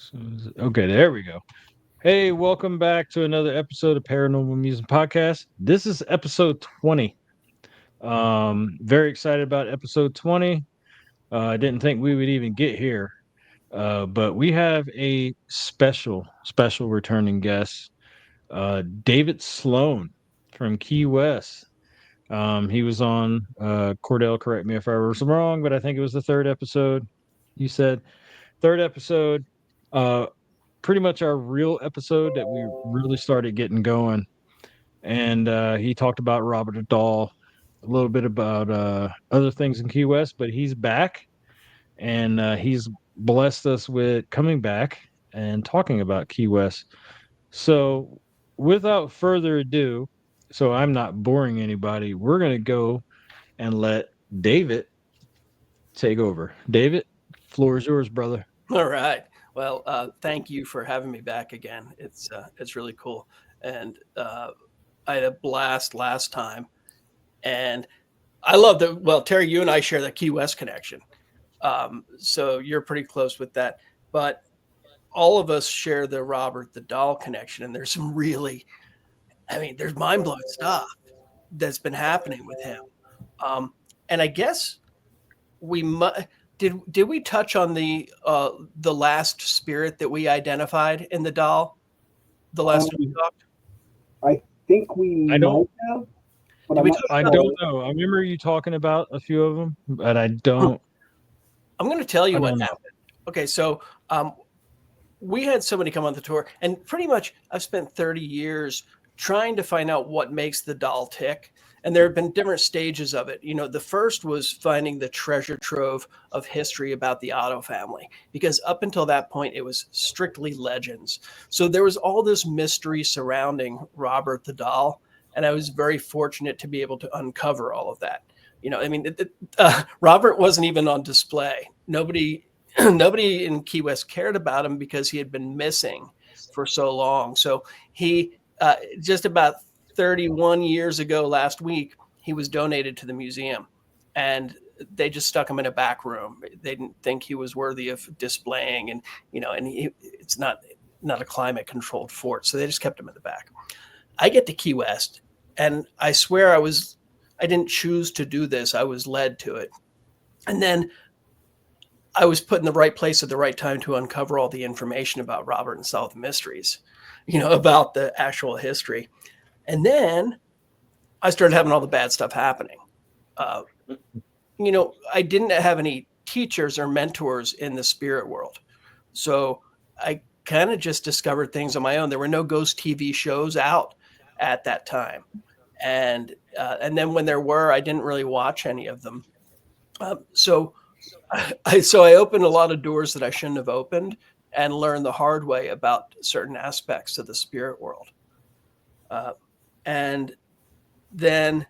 Okay, there we go. Hey, welcome back to another episode of Paranormal Musings Podcast. This is episode 20. Very excited about episode 20. I didn't think we would even get here. But we have a special returning guest, David Sloan from Key West. He was on Cordell, correct me if I was wrong, but I think it was the third episode. You said third episode. Uh, Pretty much our real episode that we really started getting going. And he talked about Robert Dahl, a little bit about other things in Key West, but he's back and he's blessed us with coming back and talking about Key West. So, without further ado, so I'm not boring anybody, we're going to go and let David take over. David, floor is yours, brother. All right. Well, thank you for having me back again. It's really cool, and I had a blast last time, and I love that. Well, Terry, you and I share the Key West connection, so you're pretty close with that. But all of us share the Robert the Doll connection, and there's some really, I mean, there's mind blowing stuff that's been happening with him, and I guess we did we touch on the last spirit that we identified in the doll the last time we Um, talked? I think we I don't might have, but Did I'm we not talk I about? don't know. I remember you talking about a few of them, but I'm going to tell I you what don't know. happened. Okay, so we had somebody come on the tour, and pretty much I've spent 30 years trying to find out what makes the doll tick. And there have been different stages of it. You know, the first was finding the treasure trove of history about the Otto family, because up until that point, it was strictly legends. So there was all this mystery surrounding Robert the doll. And I was very fortunate to be able to uncover all of that. You know, I mean, Robert wasn't even on display. Nobody in Key West cared about him because he had been missing for so long. So he just about 31 years ago last week, he was donated to the museum, and they just stuck him in a back room. They didn't think he was worthy of displaying, and it's not a climate controlled fort, so they just kept him in the back. I get to Key West, and I swear I didn't choose to do this. I was led to it. And then I was put in the right place at the right time to uncover all the information about Robert and solve the mysteries, about the actual history. And then I started having all the bad stuff happening. Uh, I didn't have any teachers or mentors in the spirit world. So I kind of just discovered things on my own. There were no ghost TV shows out at that time. And then when there were, I didn't really watch any of them. So I opened a lot of doors that I shouldn't have opened and learned the hard way about certain aspects of the spirit world. Uh, and then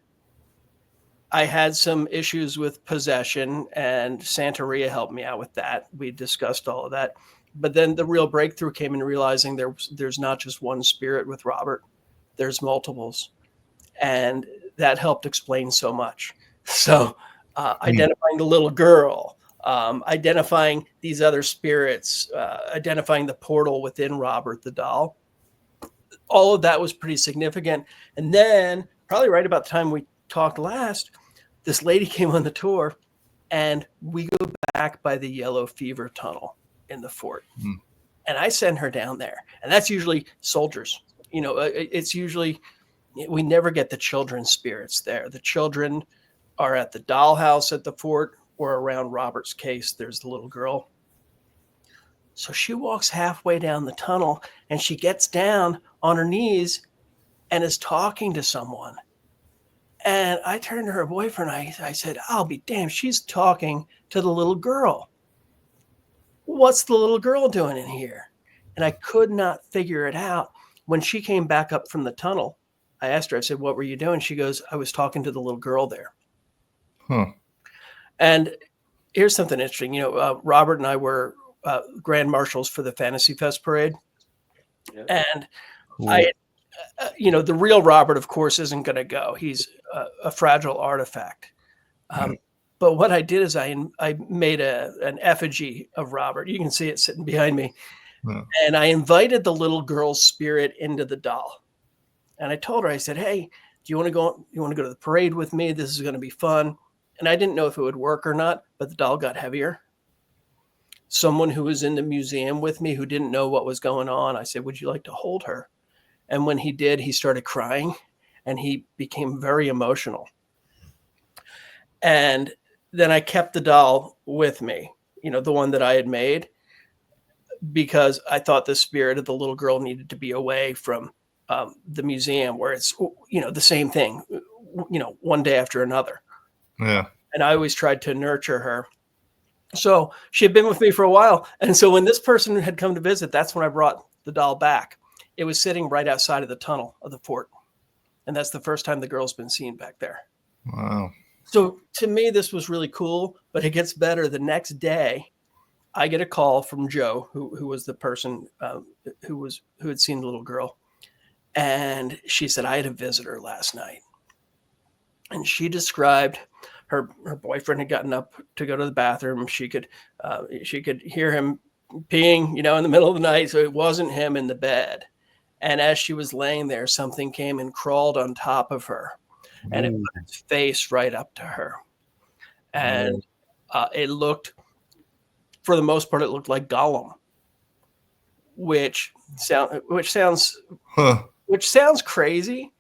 I had some issues with possession, and Santeria helped me out with that. We discussed all of that. But then the real breakthrough came in realizing there's not just one spirit with Robert, there's multiples. And that helped explain so much. So identifying the little girl, identifying these other spirits, identifying the portal within Robert the doll, all of that was pretty significant. And then, probably right about the time we talked last, this lady came on the tour, and we go back by the yellow fever tunnel in the fort. Hmm. And I send her down there. And that's usually soldiers. It's usually, we never get the children's spirits there. The children are at the dollhouse at the fort, or around Robert's case, there's the little girl. So she walks halfway down the tunnel, and she gets down on her knees and is talking to someone. And I turned to her boyfriend. I said, I'll be damned. She's talking to the little girl. What's the little girl doing in here? And I could not figure it out. When she came back up from the tunnel, I asked her, I said, what were you doing? She goes, I was talking to the little girl there. Huh. And here's something interesting. Robert and I were grand marshals for the Fantasy Fest parade. Yeah. And the real Robert, of course, isn't going to go. He's a fragile artifact. But what I did is I made an effigy of Robert. You can see it sitting behind me. Yeah. And I invited the little girl's spirit into the doll. And I told her, I said, hey, do you want to go? You want to go to the parade with me? This is going to be fun. And I didn't know if it would work or not, but the doll got heavier. Someone who was in the museum with me who didn't know what was going on, I said, would you like to hold her? And when he did, he started crying and he became very emotional. And then I kept the doll with me, the one that I had made, because I thought the spirit of the little girl needed to be away from the museum where it's, the same thing, one day after another. Yeah. And I always tried to nurture her. So she had been with me for a while. And so when this person had come to visit, that's when I brought the doll back. It was sitting right outside of the tunnel of the fort. And that's the first time the girl's been seen back there. Wow. So to me, this was really cool, but it gets better. The next day, I get a call from Joe, who was the person who had seen the little girl. And she said, I had a visitor last night. And she described her boyfriend had gotten up to go to the bathroom. She could hear him peeing, in the middle of the night. So it wasn't him in the bed. And as she was laying there, something came and crawled on top of her, and it put its face right up to her. And it looked, for the most part, it looked like Gollum, which sounds crazy,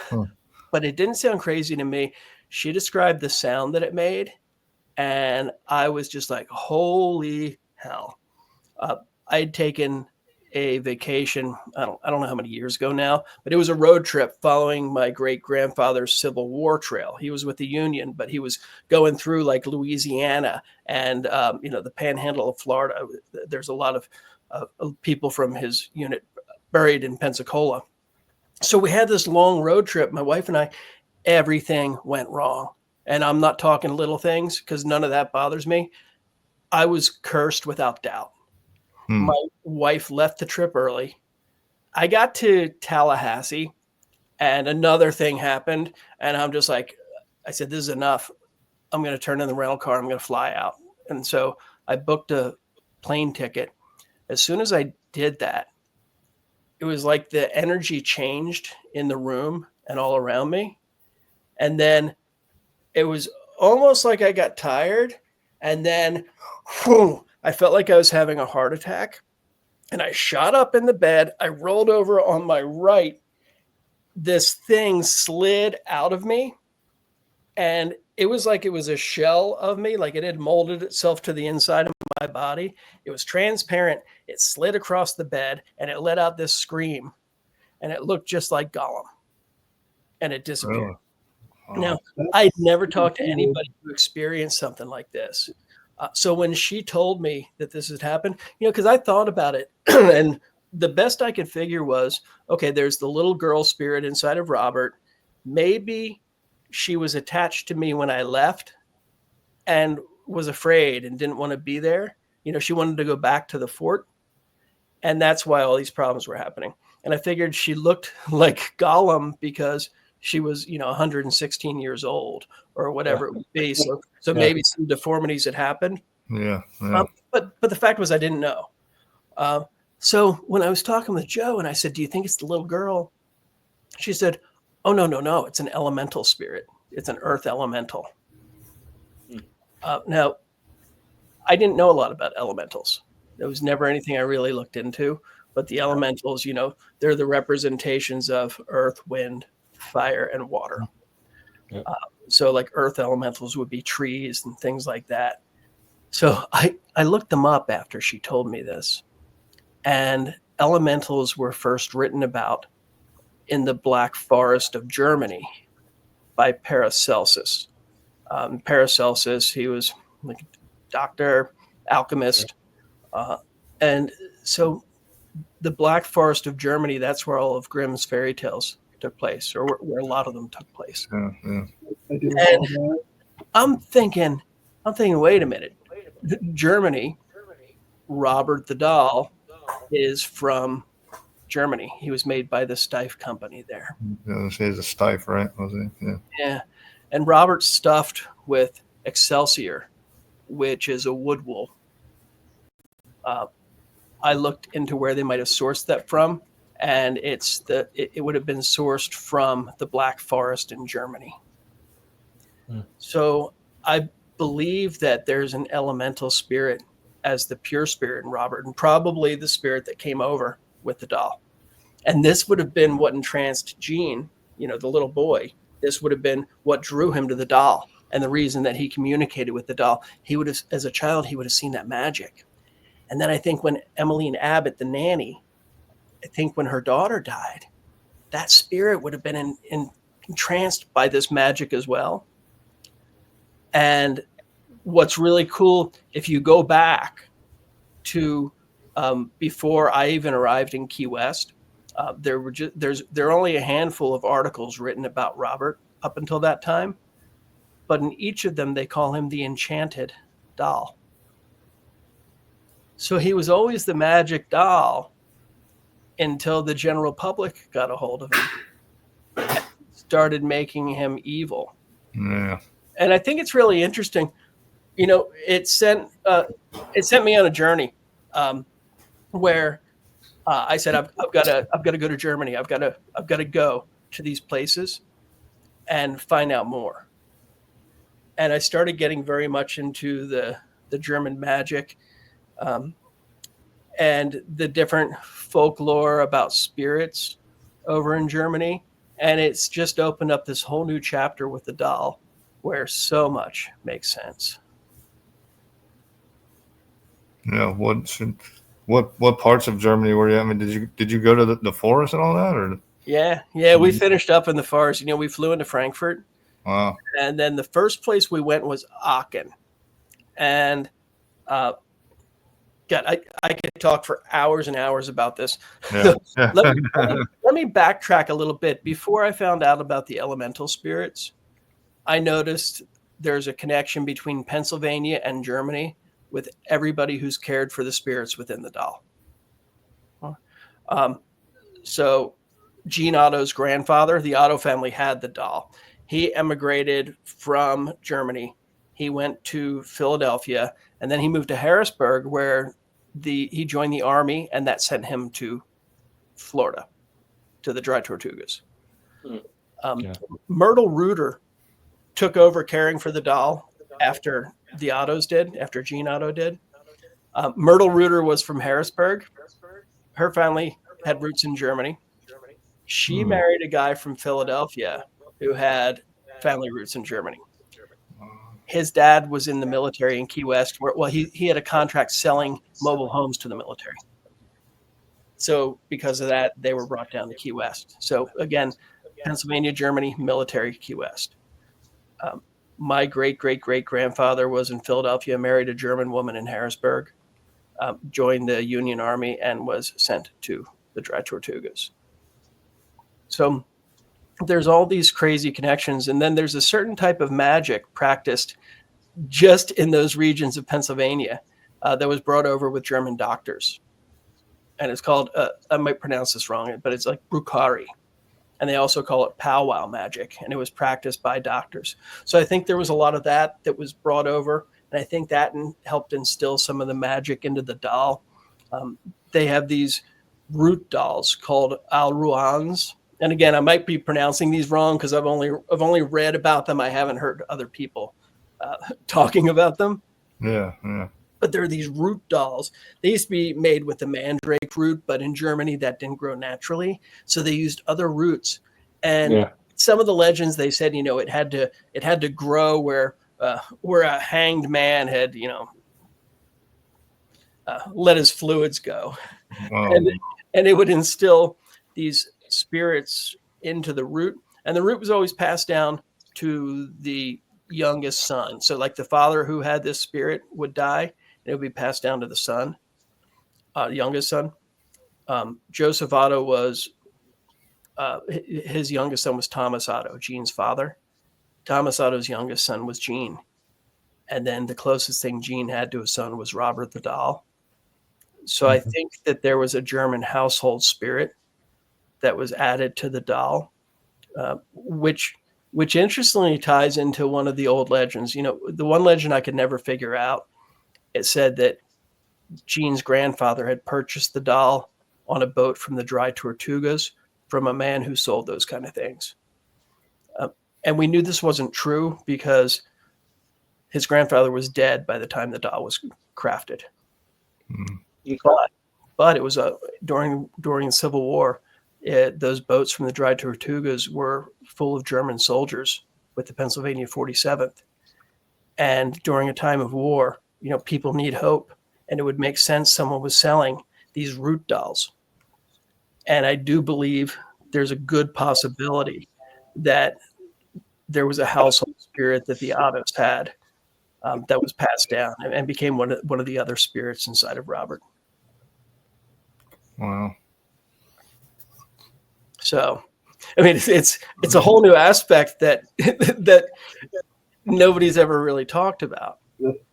but it didn't sound crazy to me. She described the sound that it made, and I was just like, holy hell. I had taken a vacation, I don't know how many years ago now, but it was a road trip following my great-grandfather's Civil War trail. He was with the Union, but he was going through like Louisiana and, the panhandle of Florida. There's a lot of people from his unit buried in Pensacola. So we had this long road trip, my wife and I. Everything went wrong. And I'm not talking little things because none of that bothers me. I was cursed without doubt. My wife left the trip early. I got to Tallahassee and another thing happened. And I'm just like, I said, this is enough. I'm going to turn in the rental car. I'm going to fly out. And so I booked a plane ticket. As soon as I did that, it was like the energy changed in the room and all around me. And then it was almost like I got tired. And then I felt like I was having a heart attack. And I shot up in the bed. I rolled over on my right. This thing slid out of me. And it was like it was a shell of me, like it had molded itself to the inside of my body. It was transparent. It slid across the bed and it let out this scream. And it looked just like Gollum. And it disappeared. Really? Wow. Now, I'd never talked to anybody who experienced something like this. So when she told me that this had happened, because I thought about it and the best I could figure was, okay, there's the little girl spirit inside of Robert. Maybe she was attached to me when I left and was afraid and didn't want to be there. She wanted to go back to the fort. And that's why all these problems were happening. And I figured she looked like Gollum because she was, 116 years old or whatever it would be. So maybe some deformities had happened. Yeah. But the fact was I didn't know. So when I was talking with Joe and I said, do you think it's the little girl? She said, oh, no. It's an elemental spirit. It's an earth elemental. Now, I didn't know a lot about elementals. There was never anything I really looked into. But the elementals, they're the representations of earth, wind, fire, and water. Yep. So like earth elementals would be trees and things like that. So I looked them up after she told me this. And elementals were first written about in the Black Forest of Germany by Paracelsus. Paracelsus, he was like a doctor, alchemist. And so the Black Forest of Germany, that's where all of Grimm's fairy tales took place, or where a lot of them took place. Yeah. I do And recall that. I'm thinking, wait a minute. Germany, Robert the doll is from Germany. He was made by the Steiff company there. Yeah, he's a Steiff, right? Was he? Yeah. Yeah. And Robert's stuffed with Excelsior, which is a wood wool. I looked into where they might have sourced that from, and it would have been sourced from the Black Forest in Germany. So I believe that there's an elemental spirit as the pure spirit in Robert, and probably the spirit that came over with the doll. And this would have been what entranced Gene, the little boy. This would have been what drew him to the doll, and the reason that he communicated with the doll. He would have, as a child, he would have seen that magic. And then I think when Emmeline Abbott, the nanny, I think when her daughter died, that spirit would have been entranced by this magic as well. And what's really cool, if you go back to before I even arrived in Key West, there are only a handful of articles written about Robert up until that time, but in each of them they call him the enchanted doll. So he was always the magic doll until the general public got a hold of him and started making him evil. Yeah. And I think it's really interesting. It sent me on a journey where I said I've got to go to Germany. I've got to go to these places and find out more. And I started getting very much into the German magic and the different folklore about spirits over in Germany. And it's just opened up this whole new chapter with the doll where so much makes sense. Yeah. What parts of Germany were you? I mean, did you go to the forest and all that, or? Yeah. We finished up in the forest. We flew into Frankfurt. Wow. And then the first place we went was Aachen. And God, I could talk for hours and hours about this. Yeah. let me backtrack a little bit. Before I found out about the elemental spirits, I noticed there's a connection between Pennsylvania and Germany with everybody who's cared for the spirits within the doll. So Gene Otto's grandfather, the Otto family had the doll. He emigrated from Germany. He went to Philadelphia, and then he moved to Harrisburg, where he joined the army, and that sent him to Florida, to the Dry Tortugas. Myrtle Reuter took over caring for the doll after the Ottos did, after Gene Otto did. Myrtle Reuter was from Harrisburg. Her family had roots in Germany. She married a guy from Philadelphia who had family roots in Germany. His dad was in the military in Key West, where he had a contract selling mobile homes to the military. So because of that, they were brought down to Key West. So again, Pennsylvania, Germany, military, Key West. My great-great-great-grandfather was in Philadelphia, married a German woman in Harrisburg, joined the Union Army, and was sent to the Dry Tortugas. So there's all these crazy connections. And then there's a certain type of magic practiced just in those regions of Pennsylvania that was brought over with German doctors. And it's called, I might pronounce this wrong, but it's like Bruchari. And they also call it powwow magic. And it was practiced by doctors. So I think there was a lot of that was brought over. And I think that helped instill some of the magic into the doll. They have these root dolls called Al-Ruans. And again, I might be pronouncing these wrong because I've only read about them. I haven't heard other people talking about them. Yeah. But there are these root dolls. They used to be made with the mandrake root, but in Germany that didn't grow naturally, so they used other roots. And some of the legends, they said, it had to grow where a hanged man had, let his fluids go, and it would instill these spirits into the root, and the root was always passed down to the youngest son. So like the father who had this spirit would die, and it would be passed down to the son, youngest son. Joseph Otto was his youngest son was Thomas Otto, Gene's father. Thomas Otto's youngest son was Gene, and then the closest thing Gene had to a son was Robert the doll. So I think that there was a German household spirit that was added to the doll, which interestingly ties into one of the old legends. The one legend I could never figure out, it said that Jean's grandfather had purchased the doll on a boat from the Dry Tortugas from a man who sold those kind of things. And we knew this wasn't true because his grandfather was dead by the time the doll was crafted. But it was during the Civil War, those boats from the Dry Tortugas were full of German soldiers with the Pennsylvania 47th. And during a time of war, people need hope. And it would make sense someone was selling these root dolls. And I do believe there's a good possibility that there was a household spirit that the Ottos had that was passed down and became one of the other spirits inside of Robert. Wow. So, I mean, it's a whole new aspect that nobody's ever really talked about.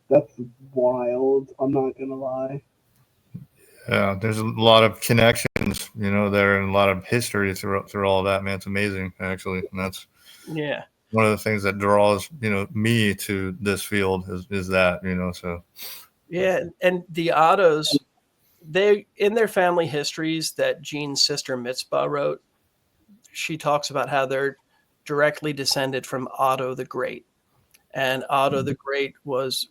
That's wild. I'm not gonna lie. Yeah, there's a lot of connections, there, and a lot of history through all that, man. It's amazing, actually, and that's one of the things that draws me to this field is that so. Yeah, and the Ottos, they in their family histories that Jean's sister Mitzvah wrote, she talks about how they're directly descended from Otto the Great, and Otto the Great was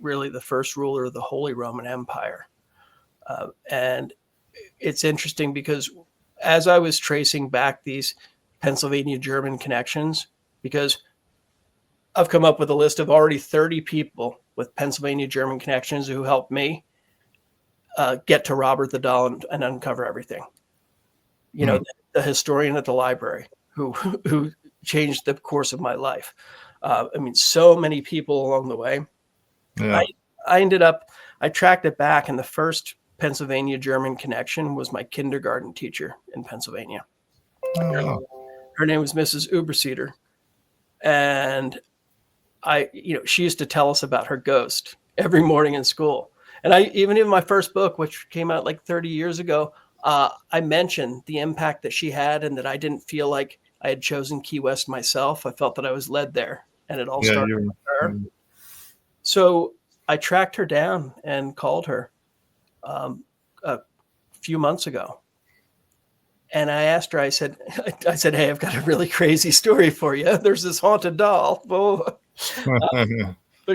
really the first ruler of the Holy Roman Empire. And it's interesting because as I was tracing back these Pennsylvania German connections, because I've come up with a list of already 30 people with Pennsylvania German connections who helped me get to Robert the Doll and uncover everything. The historian at the library who changed the course of my life. So many people along the way. Yeah. I tracked it back, and the first Pennsylvania German connection was my kindergarten teacher in Pennsylvania. Oh. Her name was Mrs. Uberseter. And she used to tell us about her ghost every morning in school. And even in my first book, which came out like 30 years ago, I mentioned the impact that she had and that I didn't feel like I had chosen Key West myself. I felt that I was led there, and it all started with her. So I tracked her down and called her a few months ago. And I asked her, I said, hey, I've got a really crazy story for you. There's this haunted doll. But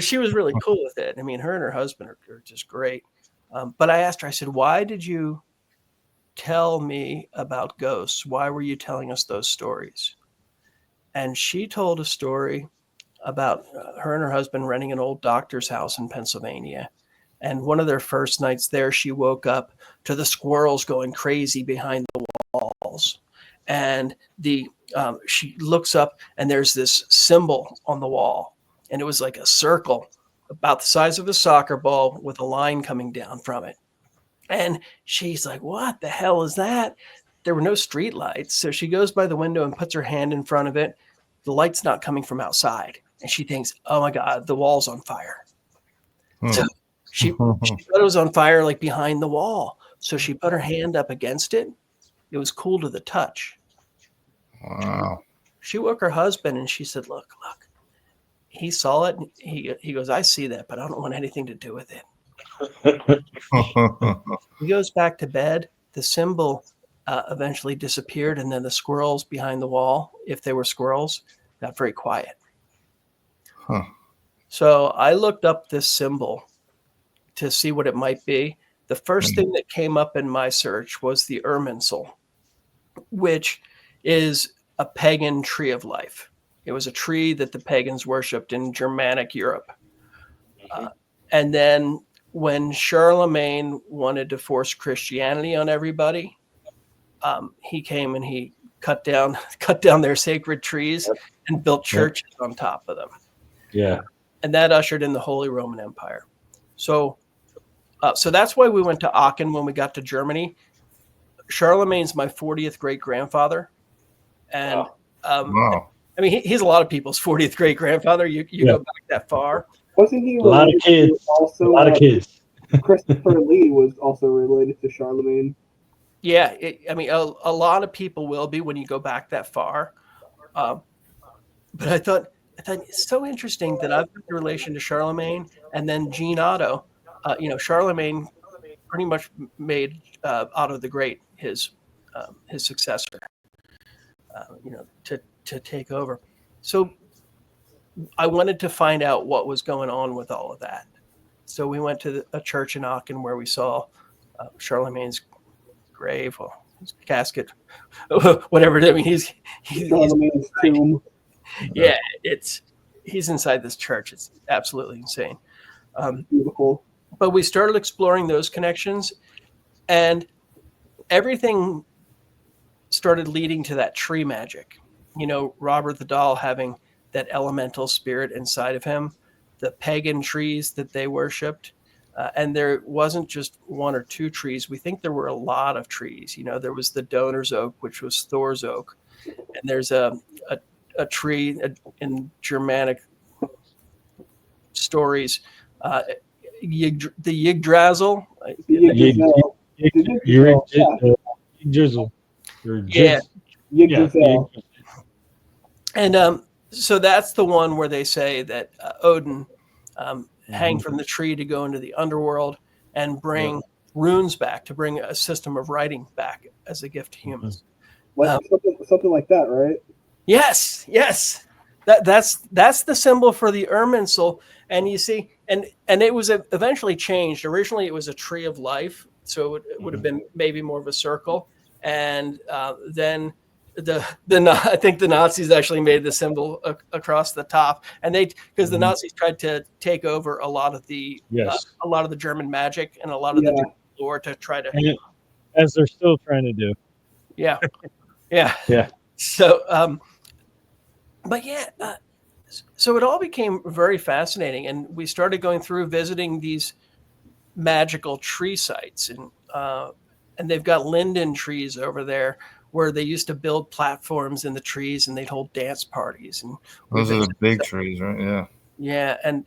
she was really cool with it. I mean, her and her husband are just great. But I asked her, I said, why did you tell me about ghosts? Why were you telling us those stories? And she told a story about her and her husband renting an old doctor's house in Pennsylvania. And one of their first nights there, she woke up to the squirrels going crazy behind the walls. And she looks up, and there's this symbol on the wall. And it was like a circle about the size of a soccer ball with a line coming down from it. And she's like, what the hell is that? There were no street lights. So she goes by the window and puts her hand in front of it. The light's not coming from outside. And she thinks, oh my God, the wall's on fire. So she thought it was on fire, like behind the wall. So she put her hand up against it. It was cool to the touch. Wow. She woke her husband and she said, look. He saw it. He goes, I see that, but I don't want anything to do with it. He goes back to bed. The symbol eventually disappeared, and then the squirrels behind the wall, if they were squirrels, got very quiet. Huh. So I looked up this symbol to see what it might be. The first thing that came up in my search was the Irminsul, which is a pagan tree of life. It was a tree that the pagans worshipped in Germanic Europe. And then when Charlemagne wanted to force Christianity on everybody, he came and he cut down their sacred trees and built churches on top of them. Yeah. And that ushered in the Holy Roman Empire. So that's why we went to Aachen when we got to Germany. Charlemagne's my 40th great grandfather. And Wow. I mean, he's a lot of people's 40th great grandfather. You go back that far. Wasn't he A lot of kids. Also, a lot of kids. Christopher Lee was also related to Charlemagne. Yeah, a lot of people will be when you go back that far. But I thought it's so interesting that I've got the relation to Charlemagne and then Jean Otto. Charlemagne pretty much made Otto the Great his successor, to take over. So I wanted to find out what was going on with all of that. So we went to a church in Aachen where we saw Charlemagne's grave, well, his casket, whatever it is. I mean, he's Charlemagne's tomb. Yeah, he's inside this church. It's absolutely insane. Beautiful. But we started exploring those connections, and everything started leading to that tree magic. Robert the Doll having that elemental spirit inside of him, the pagan trees that they worshipped. And there wasn't just one or two trees. We think there were a lot of trees. There was the Donor's Oak, which was Thor's Oak. And there's a tree in Germanic stories, the Yggdrasil. Yggdrasil. Yggdrasil. And so that's the one where they say that Odin hang from the tree to go into the underworld and bring runes back, to bring a system of writing back as a gift to humans. Something like that, right? Yes. That's the symbol for the Irminsul. And you see, and it was eventually changed. Originally, it was a tree of life, so it would have been maybe more of a circle. And then I think the Nazis actually made the symbol across the top, and because the Nazis tried to take over a lot of the German magic and a lot of the German lore to try to, as they're still trying to do. Yeah. So, so it all became very fascinating, and we started going through visiting these magical tree sites, and they've got linden trees over there where they used to build platforms in the trees, and they'd hold dance parties. And those are the big trees, right? Yeah. Yeah, and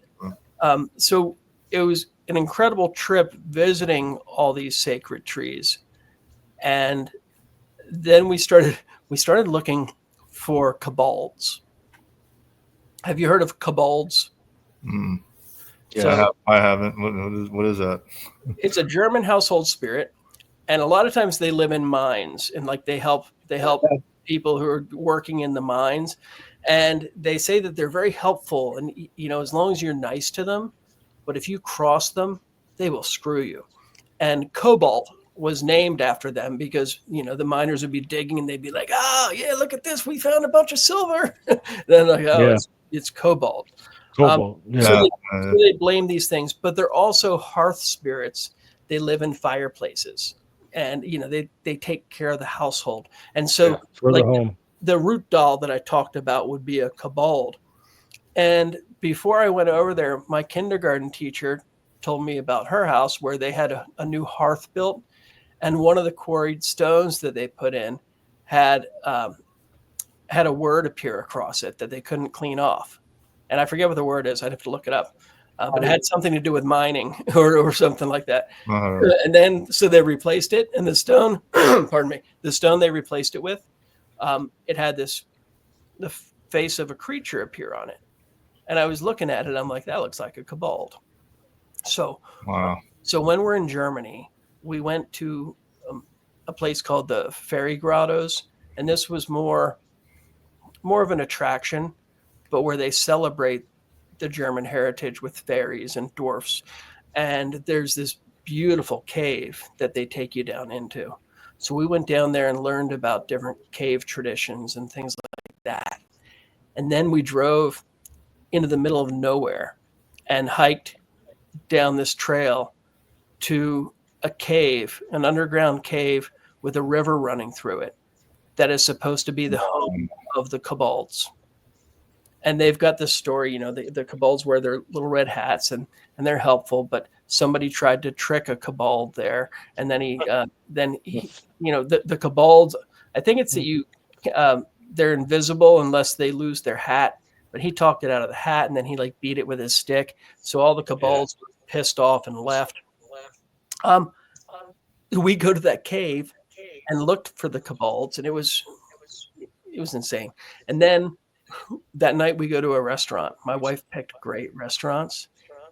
so it was an incredible trip visiting all these sacred trees, and then we started looking for kobolds. Have you heard of kobolds? Yeah, so, I haven't. What is that? It's a German household spirit, and a lot of times they live in mines, and like they help people who are working in the mines, and they say that they're very helpful, and as long as you're nice to them, but if you cross them, they will screw you. And kobold was named after them because the miners would be digging and they'd be like, "Oh yeah, look at this, we found a bunch of silver." Then like, it's kobold. So they blame these things, but they're also hearth spirits. They live in fireplaces, and they take care of the household. And so like the root doll that I talked about would be a kobold. And before I went over there, my kindergarten teacher told me about her house where they had a new hearth built, and one of the quarried stones that they put in had a word appear across it that they couldn't clean off. And I forget what the word is. I'd have to look it up. But it had something to do with mining or something like that. And then, so they replaced it, and the stone, the stone they replaced it with, it had the face of a creature appear on it. And I was looking at it. I'm like, that looks like a kobold. So, so when we're in Germany, we went to a place called the Fairy Grottos, and this was more of an attraction, but where they celebrate the German heritage with fairies and dwarfs. And there's this beautiful cave that they take you down into. So we went down there and learned about different cave traditions and things like that. And then we drove into the middle of nowhere and hiked down this trail to a cave, an underground cave with a river running through it that is supposed to be the home of the kobolds. And they've got this story, the kobolds wear their little red hats and they're helpful, but somebody tried to trick a kobold there. And then the kobolds, I think it's that they're invisible unless they lose their hat, but he talked it out of the hat and then he beat it with his stick. So all the kobolds were pissed off and left. We go to that cave and looked for the kobolds, and it was insane. And then that night we go to a restaurant. My wife picked great restaurants.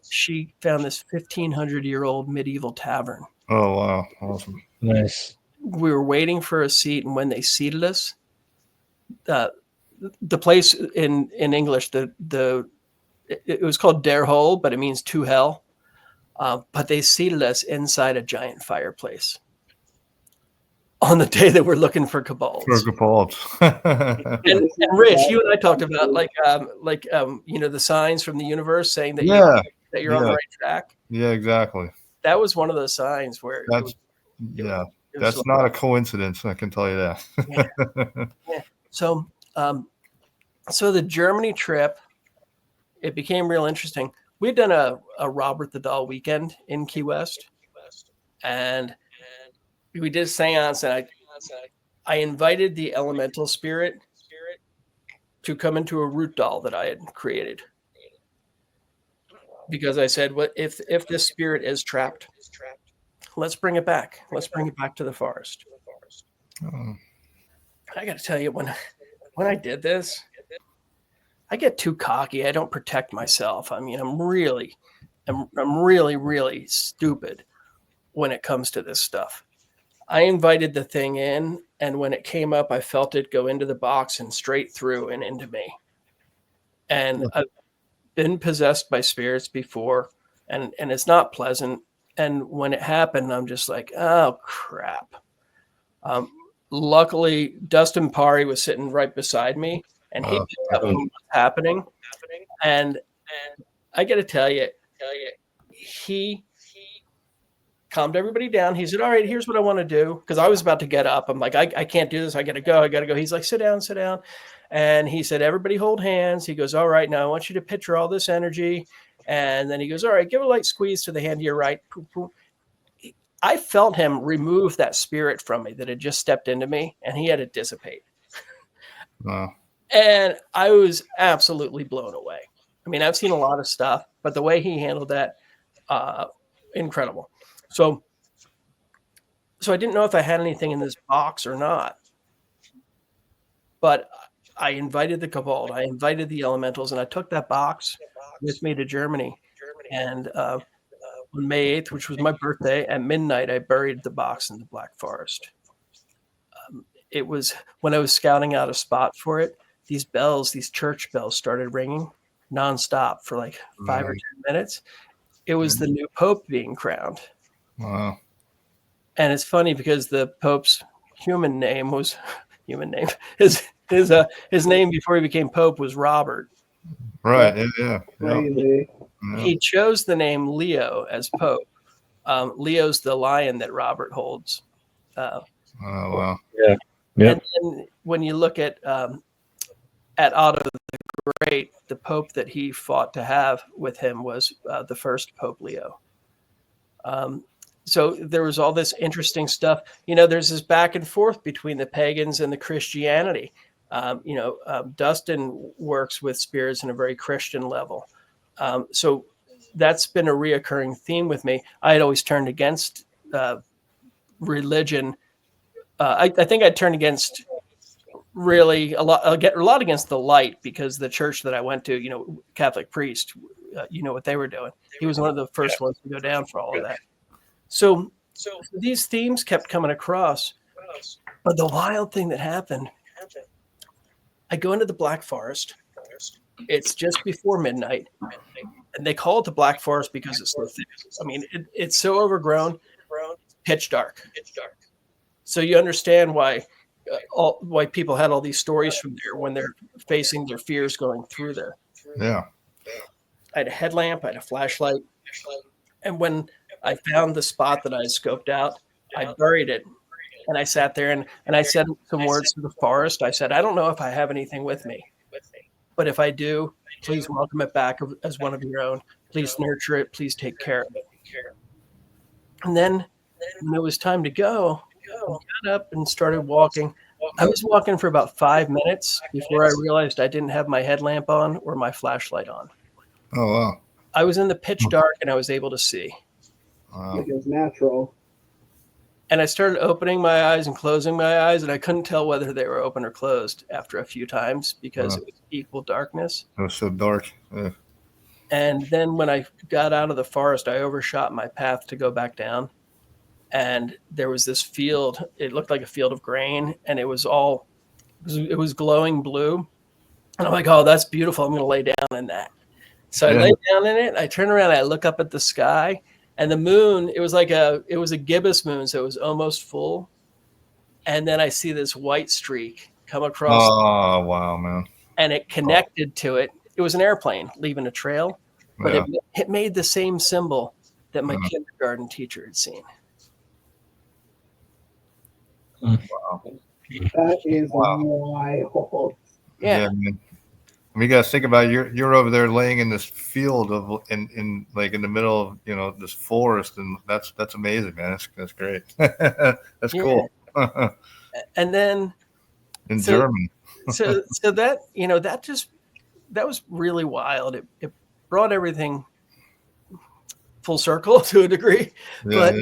She found this 1,500-year-old medieval tavern. Oh, wow. Awesome. Nice. We were waiting for a seat, and when they seated us, the place in English, it was called Der Hole, but it means to hell. But they seated us inside a giant fireplace on the day that we're looking for kobolds. And Rich, you and I talked about the signs from the universe saying that you're on the right track. Yeah, exactly. That was one of those signs where that's not a coincidence. I can tell you that. Yeah. So the Germany trip, it became real interesting. We'd done a Robert the Doll weekend in Key West, and we did a seance, and I invited the elemental spirit to come into a root doll that I had created, because I said, "What if this spirit is trapped? Let's bring it back. Let's bring it back to the forest." I got to tell you, when I did this, I get too cocky. I don't protect myself. I mean, I'm really, really stupid when it comes to this stuff. I invited the thing in, and when it came up, I felt it go into the box and straight through and into me. And I've been possessed by spirits before, and it's not pleasant. And when it happened, I'm just like, oh, crap. Luckily, Dustin Pari was sitting right beside me, and he picked up what was happening. And I got to tell you, he calmed everybody down. He said, "All right, here's what I want to do." Because I was about to get up. I'm like, I can't do this. I got to go. He's like, sit down. And he said, "Everybody hold hands." He goes, "All right, now I want you to picture all this energy." And then he goes, "All right, give a light squeeze to the hand to your right." I felt him remove that spirit from me that had just stepped into me, and he had it dissipate. Wow. And I was absolutely blown away. I mean, I've seen a lot of stuff, but the way he handled that, incredible. So I didn't know if I had anything in this box or not, but I invited the kobold, I invited the elementals, and I took that box with me to Germany. And on May 8th, which was my birthday, at midnight, I buried the box in the Black Forest. It was when I was scouting out a spot for it, these church bells started ringing nonstop for like 5 or 10 minutes. It was the new Pope being crowned. Wow. And it's funny because the Pope's human name was his name before he became Pope was Robert. Right. Yeah. He chose the name Leo as Pope. Leo's the lion that Robert holds. Oh, wow. Yeah. And then when you look at Otto the Great, the Pope that he fought to have with him was the first Pope Leo. So there was all this interesting stuff. There's this back and forth between the pagans and the Christianity. Dustin works with spirits in a very Christian level. So that's been a reoccurring theme with me. I had always turned against religion. I think I turned against really a lot against the light, because the church that I went to, Catholic priest, what they were doing. He was one of the first ones to go down for all of that. So these themes kept coming across. But the wild thing that happened, I go into the Black Forest. It's just before midnight. And they call it the Black Forest because it's so thick. I mean, it's so overgrown, pitch dark. So you understand why people had all these stories from there when they're facing their fears going through there. Yeah. I had a headlamp, I had a flashlight. And when I found the spot that I had scoped out, I buried it. And I sat there and I said some words to the forest. I said, "I don't know if I have anything with me, but if I do, please welcome it back as one of your own. Please nurture it. Please take care of it." And then when it was time to go, I got up and started walking. I was walking for about 5 minutes before I realized I didn't have my headlamp on or my flashlight on. Oh, wow. I was in the pitch dark and I was able to see. Wow. Like it was natural. And I started opening my eyes and closing my eyes, and I couldn't tell whether they were open or closed after a few times because it was equal darkness. It was so dark. Yeah. And then when I got out of the forest, I overshot my path to go back down. and there was this field. It looked like a field of grain, and it was glowing blue. And I'm like, oh, that's beautiful. I'm going to lay down in that. So I lay down in it. I turn around. I look up at the sky, and the moon. It was a gibbous moon, so it was almost full. And then I see this white streak come across. Oh, wow, man! And it connected to it. It was an airplane leaving a trail, but it made the same symbol that my kindergarten teacher had seen. Wow. That is wild. Yeah. Man. I mean, you guys think about it, you're over there laying in this field of in like in the middle of this forest, and that's amazing, man. That's great. That's cool. And then in German. so that that was really wild. It brought everything full circle to a degree, but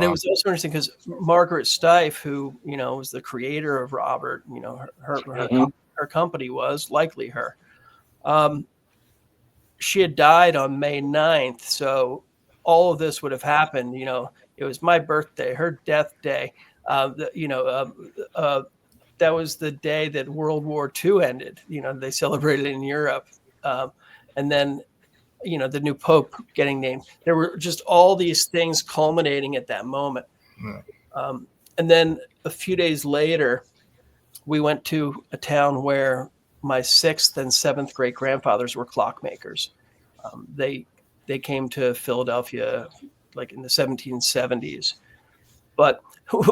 it was also interesting because Margaret Steiff, who was the creator of Robert, her company was likely her. She had died on May 9th, so all of this would have happened. It was my birthday, her death day. That was the day that World War II ended. They celebrated in Europe, and then the new Pope getting named. There were just all these things culminating at that moment. Yeah. And then a few days later, we went to a town where my 6th and 7th great grandfathers were clockmakers. They came to Philadelphia like in the 1770s. But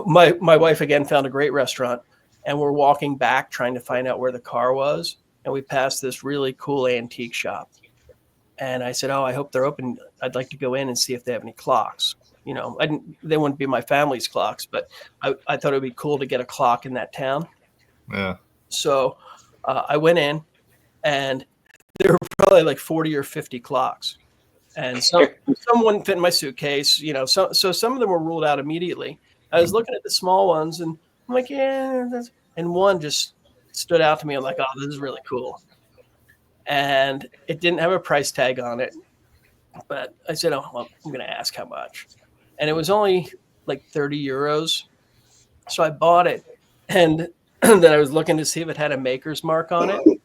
my wife again found a great restaurant, and we're walking back trying to find out where the car was. And we passed this really cool antique shop. And I said, oh, I hope they're open. I'd like to go in and see if they have any clocks. They wouldn't be my family's clocks, but I thought it would be cool to get a clock in that town. Yeah. So I went in, and there were probably like 40 or 50 clocks. And some wouldn't fit in my suitcase, so some of them were ruled out immediately. I was looking at the small ones, and I'm like, yeah. And one just stood out to me. I'm like, oh, this is really cool. And it didn't have a price tag on it. But I said, oh, well, I'm going to ask how much. And it was only like 30 euros. So I bought it. And then I was looking to see if it had a maker's mark on it.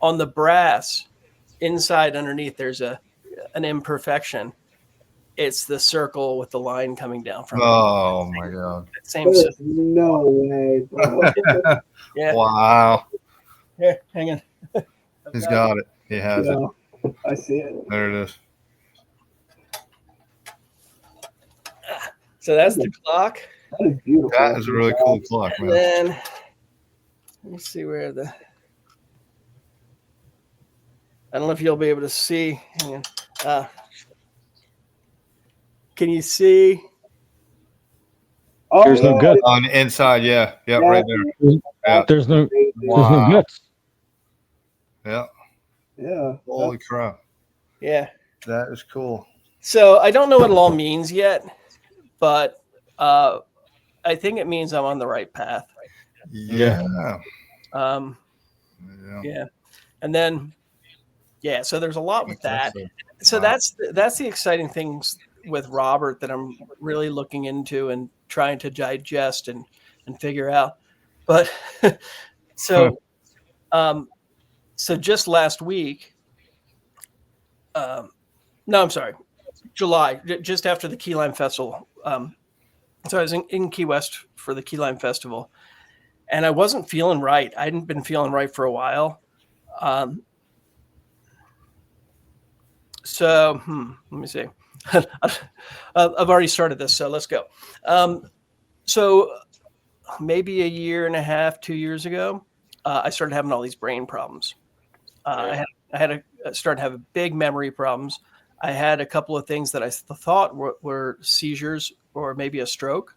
On the brass, inside underneath, there's an imperfection. It's the circle with the line coming down from it. Oh, my God. Same There's no way, bro. Yeah. Wow. Here, hang on. He's got it. He has it. I see it. There it is. So that's the clock. That is beautiful. That is a really cool clock, man. And then let me see where I don't know if you'll be able to see. Hang on. Can you see? Oh, There's no guts. On the inside, yeah, right there. Yeah. There's no guts. Yeah. Yeah. Holy crap. Yeah. That is cool. So I don't know what it all means yet, but I think it means I'm on the right path. Yeah. Yeah. And then, so there's a lot with that. So that's the exciting things with Robert that I'm really looking into and trying to digest and figure out. But so just last week, July, just after the Key Lime Festival. So I was in Key West for the Key Lime Festival, and I wasn't feeling right. I hadn't been feeling right for a while. So let me see. I've already started this, so let's go. So maybe a year and a half, 2 years ago, I started having all these brain problems. I started having big memory problems. I had a couple of things that I thought were seizures or maybe a stroke.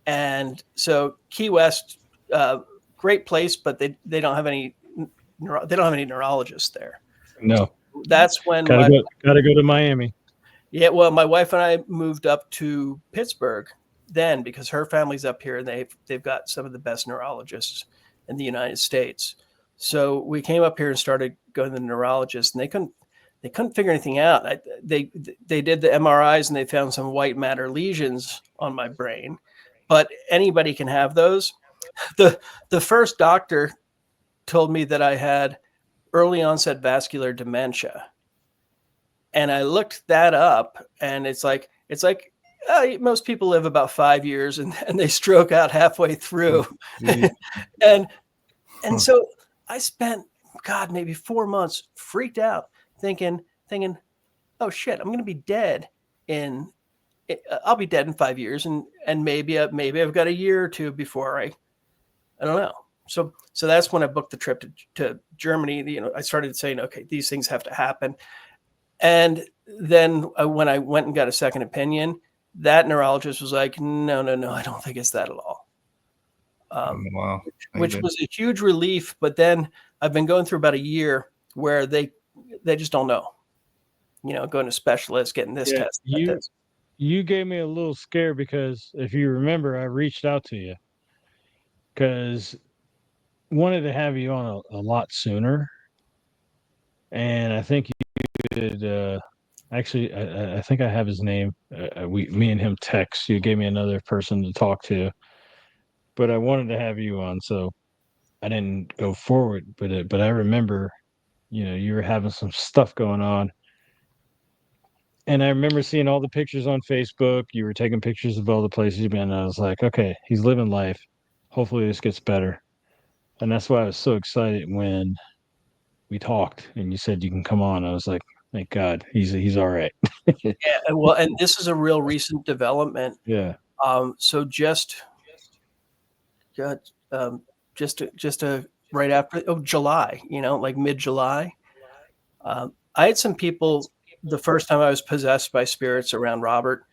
And so Key West, great place, but they don't have any neurologists there. No. That's when gotta go to Miami. Yeah, well, my wife and I moved up to Pittsburgh then because her family's up here and they've got some of the best neurologists in the United States. So we came up here and started going to the neurologist, and they couldn't figure anything out. They did the MRIs and they found some white matter lesions on my brain, but anybody can have those. The first doctor told me that I had early onset vascular dementia. And I looked that up, and it's like most people live about 5 years and they stroke out halfway through. and so I spent, God, maybe 4 months freaked out thinking, oh shit, I'm going to be dead I'll be dead in 5 years. And maybe I've got a year or two before I don't know. So that's when I booked the trip to Germany. I started saying, okay, these things have to happen. And then when I went and got a second opinion, that neurologist was like, no, I don't think it's that at all. Wow. Which was a huge relief. But then I've been going through about a year where they just don't know, going to specialists, getting this test. You gave me a little scare because if you remember, I reached out to you because wanted to have you on a lot sooner. And I think you did, actually, I think I have his name. Me and him text. You gave me another person to talk to, but I wanted to have you on, so I didn't go forward. But I remember, you were having some stuff going on, and I remember seeing all the pictures on Facebook. You were taking pictures of all the places you've been. And I was like, okay, he's living life. Hopefully, this gets better. And that's why I was so excited when we talked and you said you can come on. I was like, thank God, he's all right. Yeah, well, and this is a real recent development. Yeah. So just right after July, like mid-July, I had some people the first time I was possessed by spirits around Robert.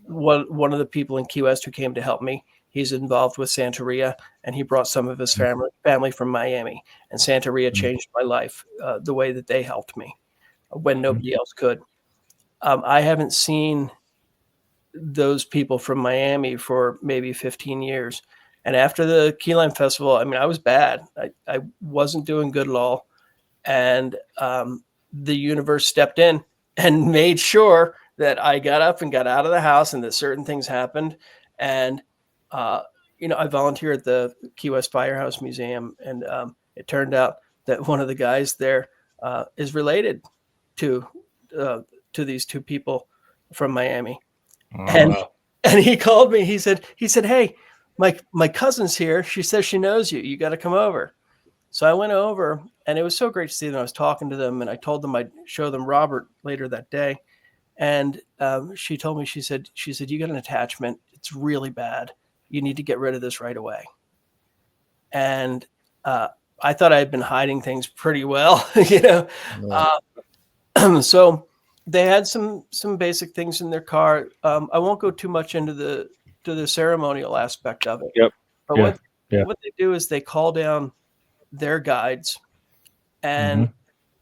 One of the people in Key West who came to help me, he's involved with Santeria, and he brought some of his family from Miami. And Santeria changed my life the way that they helped me when nobody else could. I haven't seen those people from Miami for maybe 15 years. And after the Key Lime Festival, I mean, I was bad. I wasn't doing good at all. And the universe stepped in and made sure that I got up and got out of the house and that certain things happened. And, I volunteer at the Key West Firehouse Museum. And it turned out that one of the guys there is related to these two people from Miami. Wow. And he called me. He said, hey, my cousin's here. She says she knows you. You got to come over. So I went over, and it was so great to see them. I was talking to them, and I told them I'd show them Robert later that day. And she told me, she said, you got an attachment. It's really bad. You need to get rid of this right away. And I thought I had been hiding things pretty well, Yeah. So they had some basic things in their car. I won't go too much into the ceremonial aspect of it. Yep. But what they do is they call down their guides, and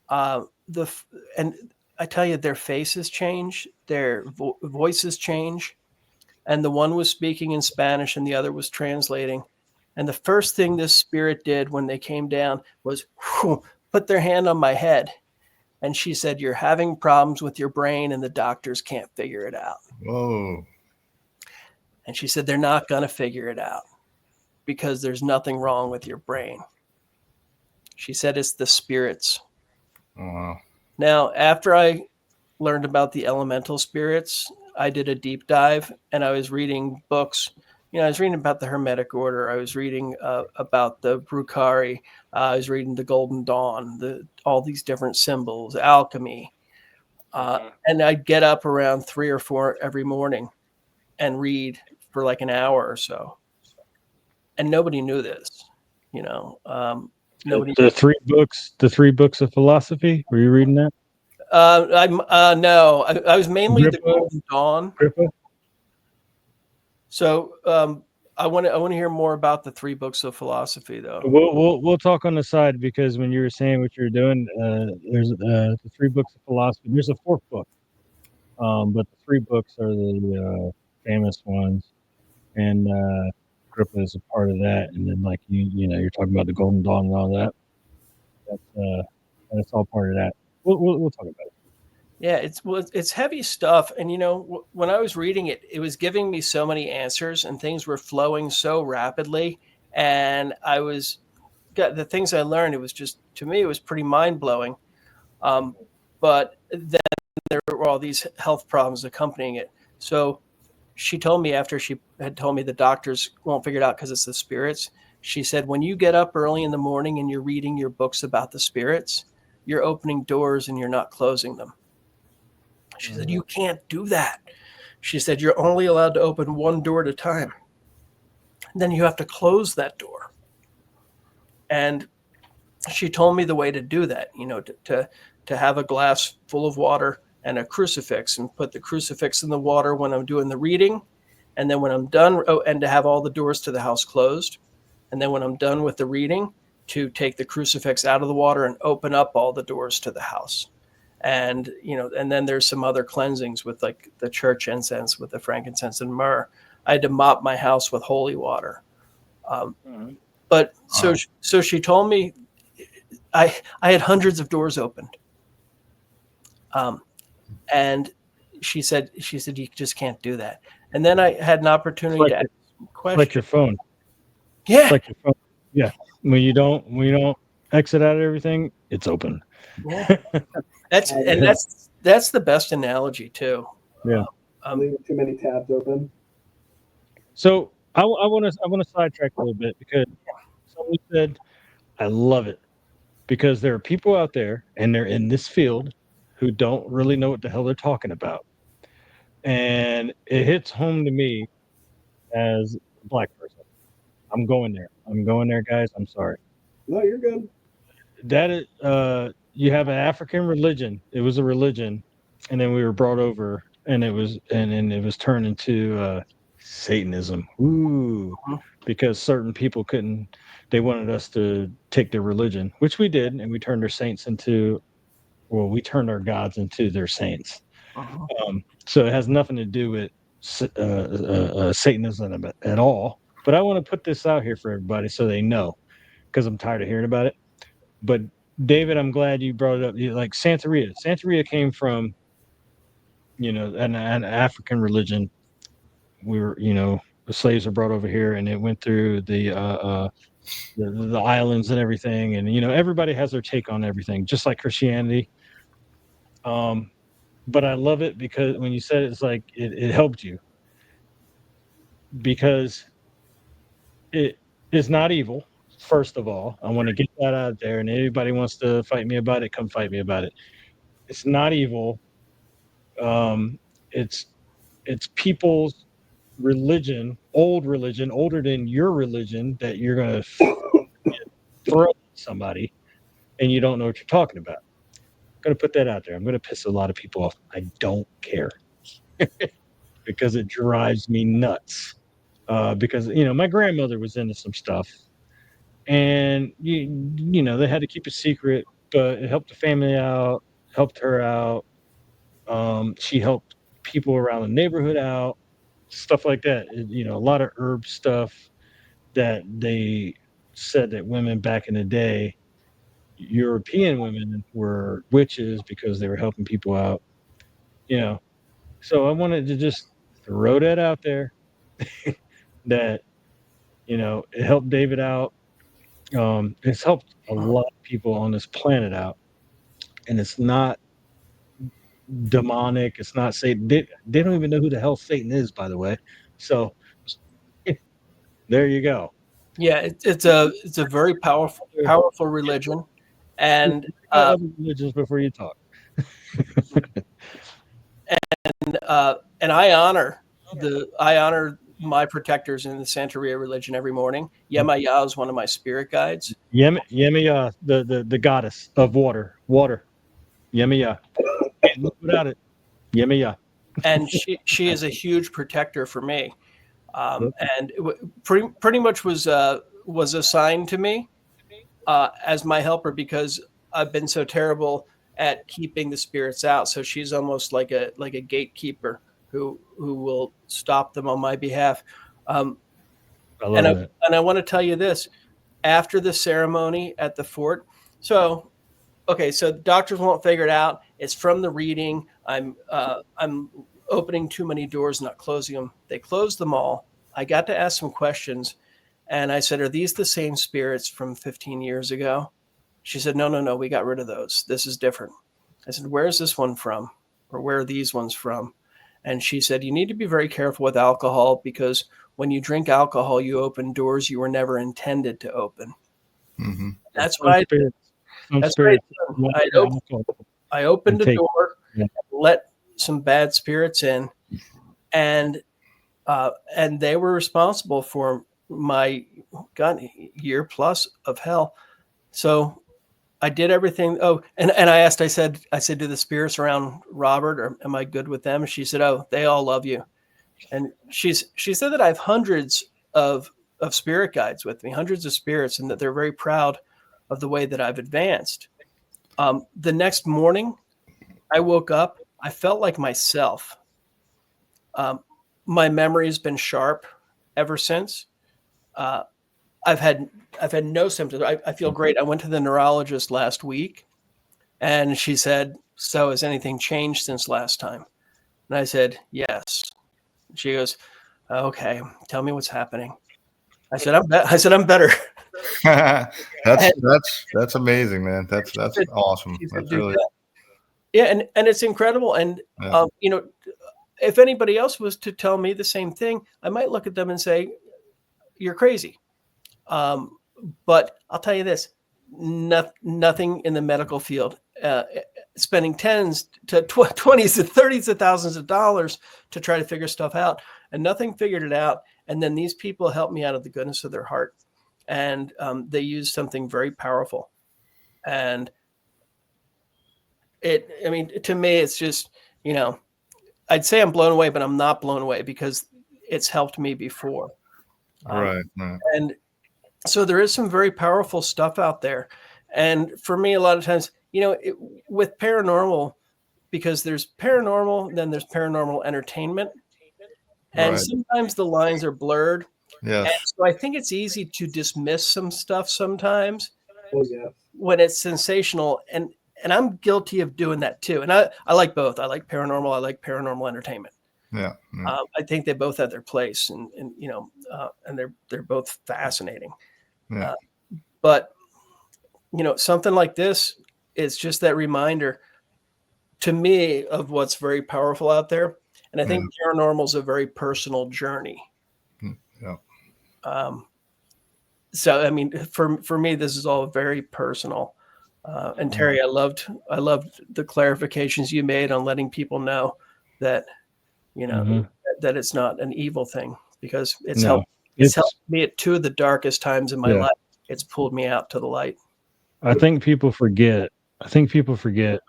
and I tell you, their faces change, their voices change, and the one was speaking in Spanish and the other was translating. And the first thing this spirit did when they came down was put their hand on my head. And she said, you're having problems with your brain and the doctors can't figure it out. Whoa. And she said, they're not going to figure it out because there's nothing wrong with your brain. She said, it's the spirits. Oh, wow. Now, after I learned about the elemental spirits, I did a deep dive and I was reading books. I was reading about the Hermetic Order. I was reading about the Brucari. I was reading the Golden Dawn, all these different symbols, alchemy. And I'd get up around 3 or 4 every morning and read for like an hour or so. And nobody knew this, nobody. The three books of philosophy. Were you reading that? No, I was mainly the Golden Dawn. Grippa? So I want to hear more about the 3 books of philosophy, though. We'll talk on the side because when you were saying what you're doing, there's the 3 books of philosophy. There's a 4th book, but the 3 books are the famous ones, and Grippa is a part of that. And then, you're talking about the Golden Dawn and all that. That's all part of that. we'll talk about it. Yeah, it's heavy stuff, and when I was reading it, it was giving me so many answers, and things were flowing so rapidly, and got the things I learned. It was just, to me, it was pretty mind blowing. But then there were all these health problems accompanying it. So she told me, after she had told me the doctors won't figure it out because it's the spirits, she said, when you get up early in the morning and you're reading your books about the spirits, you're opening doors and you're not closing them. She said, you can't do that. She said, you're only allowed to open one door at a time. Then you have to close that door. And she told me the way to do that, to have a glass full of water and a crucifix, and put the crucifix in the water when I'm doing the reading. And then when I'm done, and to have all the doors to the house closed. And then when I'm done with the reading, to take the crucifix out of the water and open up all the doors to the house. And, and then there's some other cleansings with like the church incense with the frankincense and myrrh. I had to mop my house with holy water. But so she told me I had hundreds of doors opened. And she said, you just can't do that. And then I had an opportunity to ask questions. Like your phone. Yeah. It's like your phone. Yeah. When you don't exit out of everything, it's open. Yeah. That's the best analogy too. Yeah. Leaving too many tabs open. So I want to sidetrack a little bit, because someone said, I love it, because there are people out there and they're in this field who don't really know what the hell they're talking about. And it hits home to me as a Black person. I'm going there, guys. I'm sorry. No, you're good. That is, you have an African religion. It was a religion, and then we were brought over, and it was turned into Satanism. Ooh, because certain people they wanted us to take their religion, which we did, and we turned we turned our gods into their saints. So it has nothing to do with Satanism at all. But I want to put this out here for everybody so they know, because I'm tired of hearing about it. But David, I'm glad you brought it up. Like Santeria. Santeria came from, an African religion. We were, the slaves were brought over here, and it went through the islands and everything. And, everybody has their take on everything, just like Christianity. But I love it because when you said it's like it helped you, because it is not evil. First of all, I want to get that out there, and anybody wants to fight me about it, come fight me about it. It's not evil. It's people's religion, older than your religion, that you're going to throw at somebody, and you don't know what you're talking about. I'm going to put that out there. I'm going to piss a lot of people off. I don't care because it drives me nuts. Because my grandmother was into some stuff, and they had to keep it secret, but it helped the family out, helped her out. She helped people around the neighborhood out, stuff like that. A lot of herb stuff that they said that women back in the day, European women, were witches because they were helping people out. So I wanted to just throw that out there that it helped David out. It's helped a lot of people on this planet out, and it's not demonic. It's not Satan. They don't even know who the hell Satan is, by the way. So there you go. Yeah, it's a very powerful religion, and other religions before you talk. and I honor my protectors in the Santeria religion every morning. Yemaya is one of my spirit guides. Yemaya, the goddess of water. Yemaya. Without it. Yemaya. And she is a huge protector for me. And pretty much was assigned to me as my helper, because I've been so terrible at keeping the spirits out. So she's almost like a gatekeeper who will stop them on my behalf. I want to tell you this: after the ceremony at the fort, so okay, so doctors won't figure it out. It's from the reading. I'm opening too many doors, not closing them. They closed them all. I got to ask some questions, and I said, "Are these the same spirits from 15 years ago?" She said, "No, no, no. We got rid of those. This is different." I said, "Where is this one from, or where are these ones from?" And she said, "You need to be very careful with alcohol because when you drink alcohol, you open doors you were never intended to open." Mm-hmm. That's what I did. That's what I opened the door, and let some bad spirits in, and they were responsible for my year plus of hell. So I did everything. Oh, and I asked, I said, do the spirits around Robert, or am I good with them? And she said, "Oh, they all love you." And she said that I have hundreds of spirit guides with me, hundreds of spirits, and that they're very proud of the way that I've advanced. The next morning, I woke up. I felt like myself. My memory has been sharp ever since. Uh, I've had no symptoms. I feel great. I went to the neurologist last week, and she said, "So has anything changed since last time?" And I said, "Yes." She goes, "Okay, tell me what's happening." I said, I'm better." that's amazing, man. That's awesome. That's really yeah, and it's incredible. And if anybody else was to tell me the same thing, I might look at them and say, "You're crazy." But I'll tell you this: nothing in the medical field, spending tens to 20s to 30s of thousands of dollars to try to figure stuff out, and nothing figured it out. And then these people helped me out of the goodness of their heart, and they used something very powerful. And to me, it's just, I'd say I'm blown away, but I'm not blown away because it's helped me before. Right. And so there is some very powerful stuff out there. And for me, a lot of times, with paranormal, because there's paranormal, then there's paranormal entertainment. And sometimes the lines are blurred. Yes. And so I think it's easy to dismiss some stuff sometimes yeah. when it's sensational. And I'm guilty of doing that too. And I like both. I like paranormal. I like paranormal entertainment. Yeah. I think they both have their place, and they're both fascinating. Yeah. But something like this is just that reminder to me of what's very powerful out there. And I think paranormal is a very personal journey. Yeah. So, for me, this is all very personal. And Terry, I loved the clarifications you made on letting people know that, that it's not an evil thing, because it's helped me at two of the darkest times in my life. It's pulled me out to the light. I think people forget,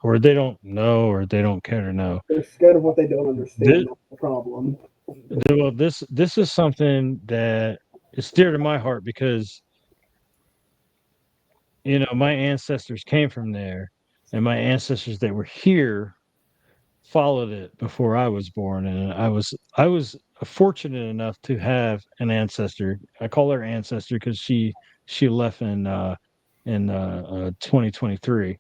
or they don't know, or they don't care to know. They're scared of what they don't understand. That's the problem. Well, this is something that is dear to my heart because, my ancestors came from there, and my ancestors that were here followed it before I was born, and I was fortunate enough to have an ancestor. I call her ancestor because she left in 2023.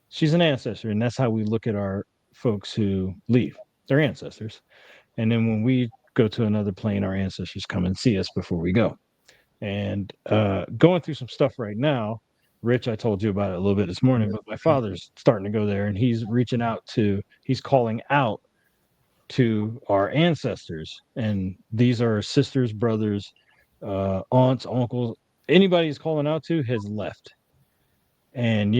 She's an ancestor, and that's how we look at our folks who leave. They're ancestors. And then when we go to another plane, our ancestors come and see us before we go. And going through some stuff right now, Rich, I told you about it a little bit this morning, but my father's starting to go there, and he's calling out to our ancestors. And these are sisters, brothers, aunts, uncles. Anybody he's calling out to has left. And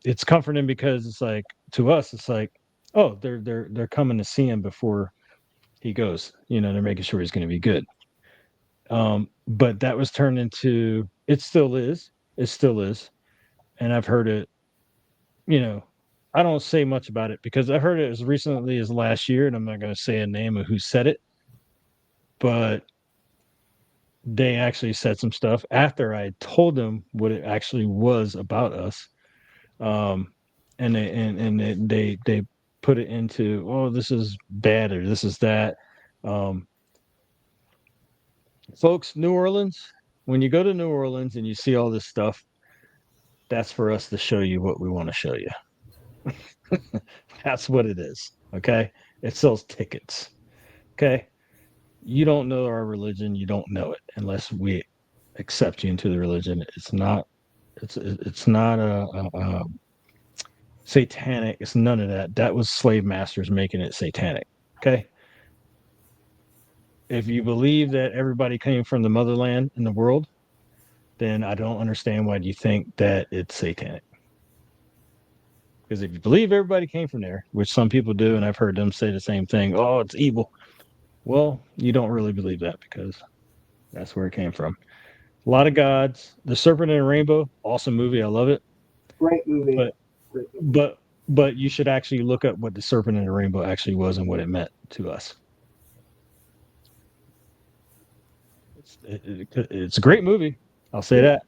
it's comforting because it's like, to us, it's like, oh, they're coming to see him before he goes. They're making sure he's going to be good. But that was turned into, it still is, and I've heard it. I don't say much about it because I heard it as recently as last year, and I'm not going to say a name of who said it, but they actually said some stuff after I told them what it actually was about us. And they put it into, oh, this is bad, or this is that. Folks, New Orleans, when you go to New Orleans and you see all this stuff, That's for us to show you what we want to show you. That's what it is. Okay. It sells tickets. Okay. You don't know our religion. You don't know it unless we accept you into the religion. It's not a satanic. It's none of that. That was slave masters making it satanic. Okay. If you believe that everybody came from the motherland in the world, then I don't understand why you think that it's satanic. Because if you believe everybody came from there, which some people do, and I've heard them say the same thing, oh, it's evil. Well, you don't really believe that because that's where it came from. A lot of gods. The Serpent and the Rainbow, awesome movie. I love it. Great movie. But you should actually look up what the Serpent and the Rainbow actually was and what it meant to us. It's a great movie. I'll say that.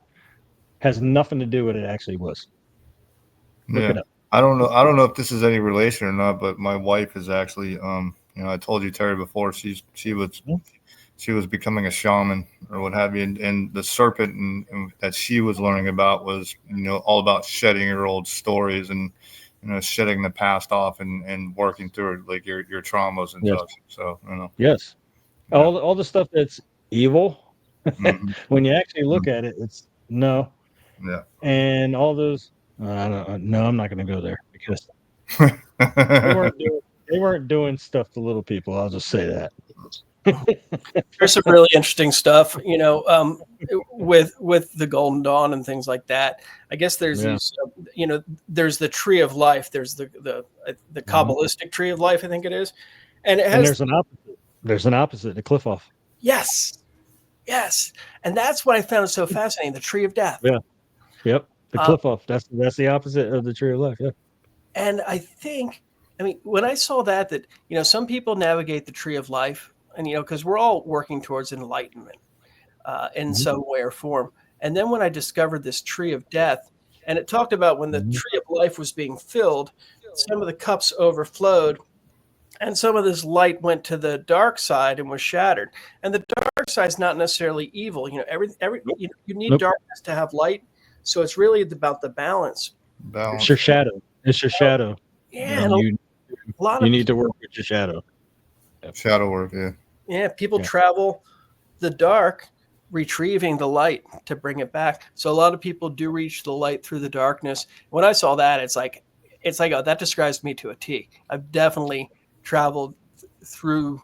Has nothing to do with what it actually was. Look it up. I don't know if this is any relation or not, but my wife is actually I told you, Terry, before she was becoming a shaman or what have you, and the serpent and that she was learning about was all about shedding your old stories and shedding the past off and working through like your traumas and such. So yes, all the stuff that's evil. Mm-hmm. When you actually look at it, it's no. Yeah. And all those. I'm not going to go there because they weren't doing stuff to little people. I'll just say that. There's some really interesting stuff, with the Golden Dawn and things like that. I guess there's these, there's the Tree of Life. There's the Kabbalistic Tree of Life, I think it is, and it has. And there's an opposite. There's an opposite, the Cliff Off. Yes, and that's what I found so fascinating. The Tree of Death. Yeah. Yep. The Cliff Off. That's the opposite of the Tree of Life. Yeah. And I think, when I saw that some people navigate the Tree of Life, and because we're all working towards enlightenment in some way or form. And then when I discovered this Tree of Death, and it talked about when the Tree of Life was being filled, some of the cups overflowed, and some of this light went to the dark side and was shattered. And the dark side is not necessarily evil. You need darkness to have light. So it's really about the balance. It's your shadow. It's your shadow. Yeah. You need to work with your shadow. Shadow work, yeah. Yeah, people travel the dark, retrieving the light to bring it back. So a lot of people do reach the light through the darkness. When I saw that, it's like, oh, that describes me to a T. I've definitely traveled through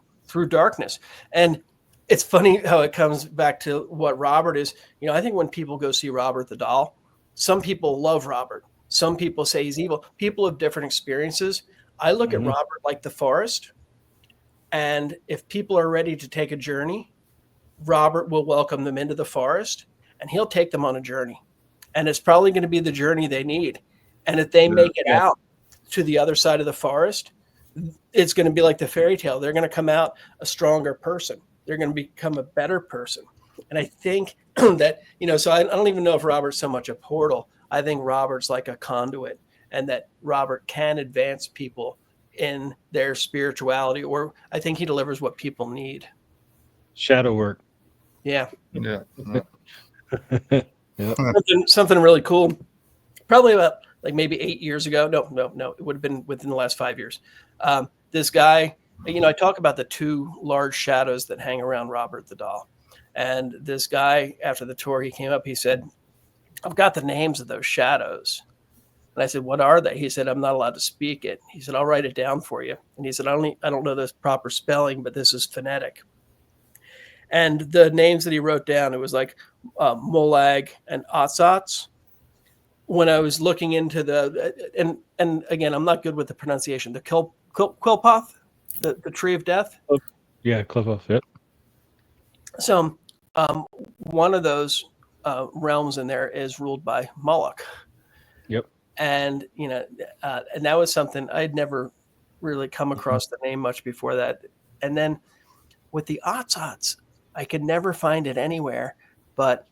darkness. And it's funny how it comes back to what Robert is. I think when people go see Robert the Doll, some people love Robert. Some people say he's evil. People have different experiences. I look at Robert like the forest. And if people are ready to take a journey, Robert will welcome them into the forest and he'll take them on a journey. And it's probably going to be the journey they need. And if they make it out to the other side of the forest, it's going to be like the fairy tale. They're going to come out a stronger person. They're going to become a better person. And I think that, so I don't even know if Robert's so much a portal. I think Robert's like a conduit, and that Robert can advance people in their spirituality, or I think he delivers what people need. Shadow work. Yeah. Yeah. Something really cool. Probably about like maybe 8 years ago. No. It would have been within the last 5 years. This guy, I talk about the two large shadows that hang around Robert the Doll. And this guy, after the tour, he came up, he said, I've got the names of those shadows. And I said, what are they? He said, I'm not allowed to speak it. He said, I'll write it down for you. And he said, I don't know the proper spelling, but this is phonetic. And the names that he wrote down, it was like Molag and Atsats. When I was looking into and again, I'm not good with the pronunciation, the Quilpoth, the Tree of Death. Yeah, Quilpoth, yeah. So one of those realms in there is ruled by Moloch. Yep. And, and that was something I'd never really come across the name much before that. And then with the Atsats, I could never find it anywhere, but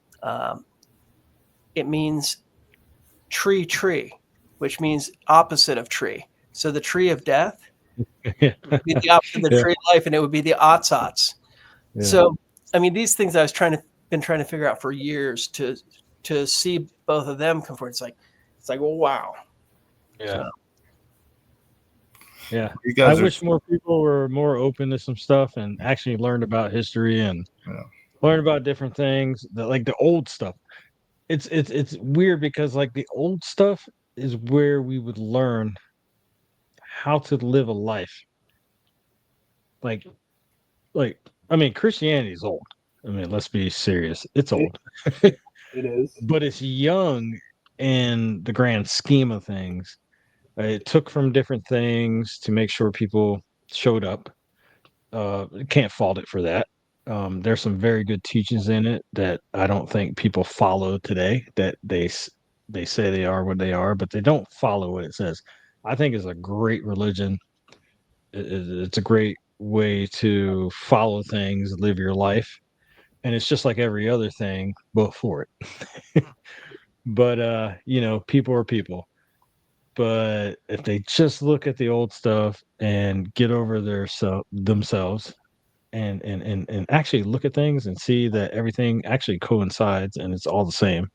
it means tree, which means opposite of tree. So the Tree of Death would be the opposite of the Tree of Life, and it would be the Atsats. Yeah. So, these things I was been trying to figure out for years to to see both of them come forward, it's like, well, wow. Yeah. Yeah. You guys I wish more people were more open to some stuff and actually learned about history and learned about different things, like the old stuff. It's weird because like the old stuff is where we would learn how to live a life. Like I mean, Christianity is old. I mean, let's be serious. It's old. It is. But it's young in the grand scheme of things. It took from different things to make sure people showed up. Can't fault it for that. There's some very good teachings in it that I don't think people follow today. That they say they are what they are, but they don't follow what it says. I think it's a great religion. It's a great way to follow things, live your life, and it's just like every other thing before it. But people are people. But if they just look at the old stuff and get over themselves and actually look at things and see that everything actually coincides and it's all the same,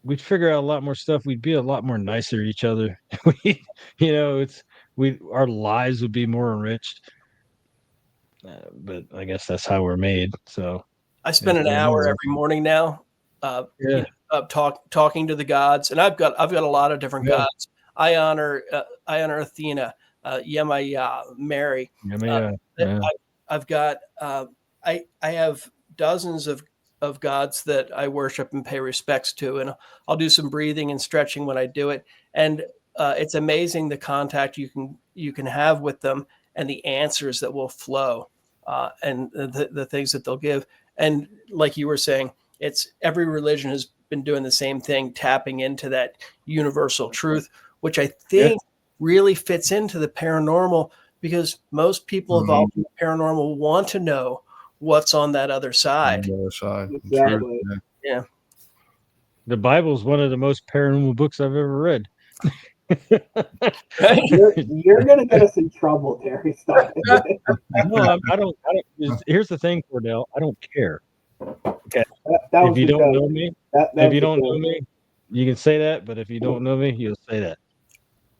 we'd figure out a lot more stuff. We'd be a lot more nicer to each other. Our lives would be more enriched. But I guess that's how we're made. So I spend an hour every morning now, talking to the gods, and I've got a lot of different gods. I honor Athena, Yemaya, Mary. I've got I have dozens of gods that I worship and pay respects to, and I'll do some breathing and stretching when I do it. And it's amazing the contact you can have with them and the answers that will flow, and the things that they'll give. And like you were saying, it's every religion has been doing the same thing, tapping into that universal truth, which I think really fits into the paranormal, because most people involved in the paranormal want to know what's on that other side. Exactly. Yeah. The Bible is one of the most paranormal books I've ever read. You're gonna get us in trouble, Terry. Stop it. No, I don't. Here's the thing, Cordell. I don't care. Okay. If you don't know me, you can say that. But if you don't know me, you'll say that.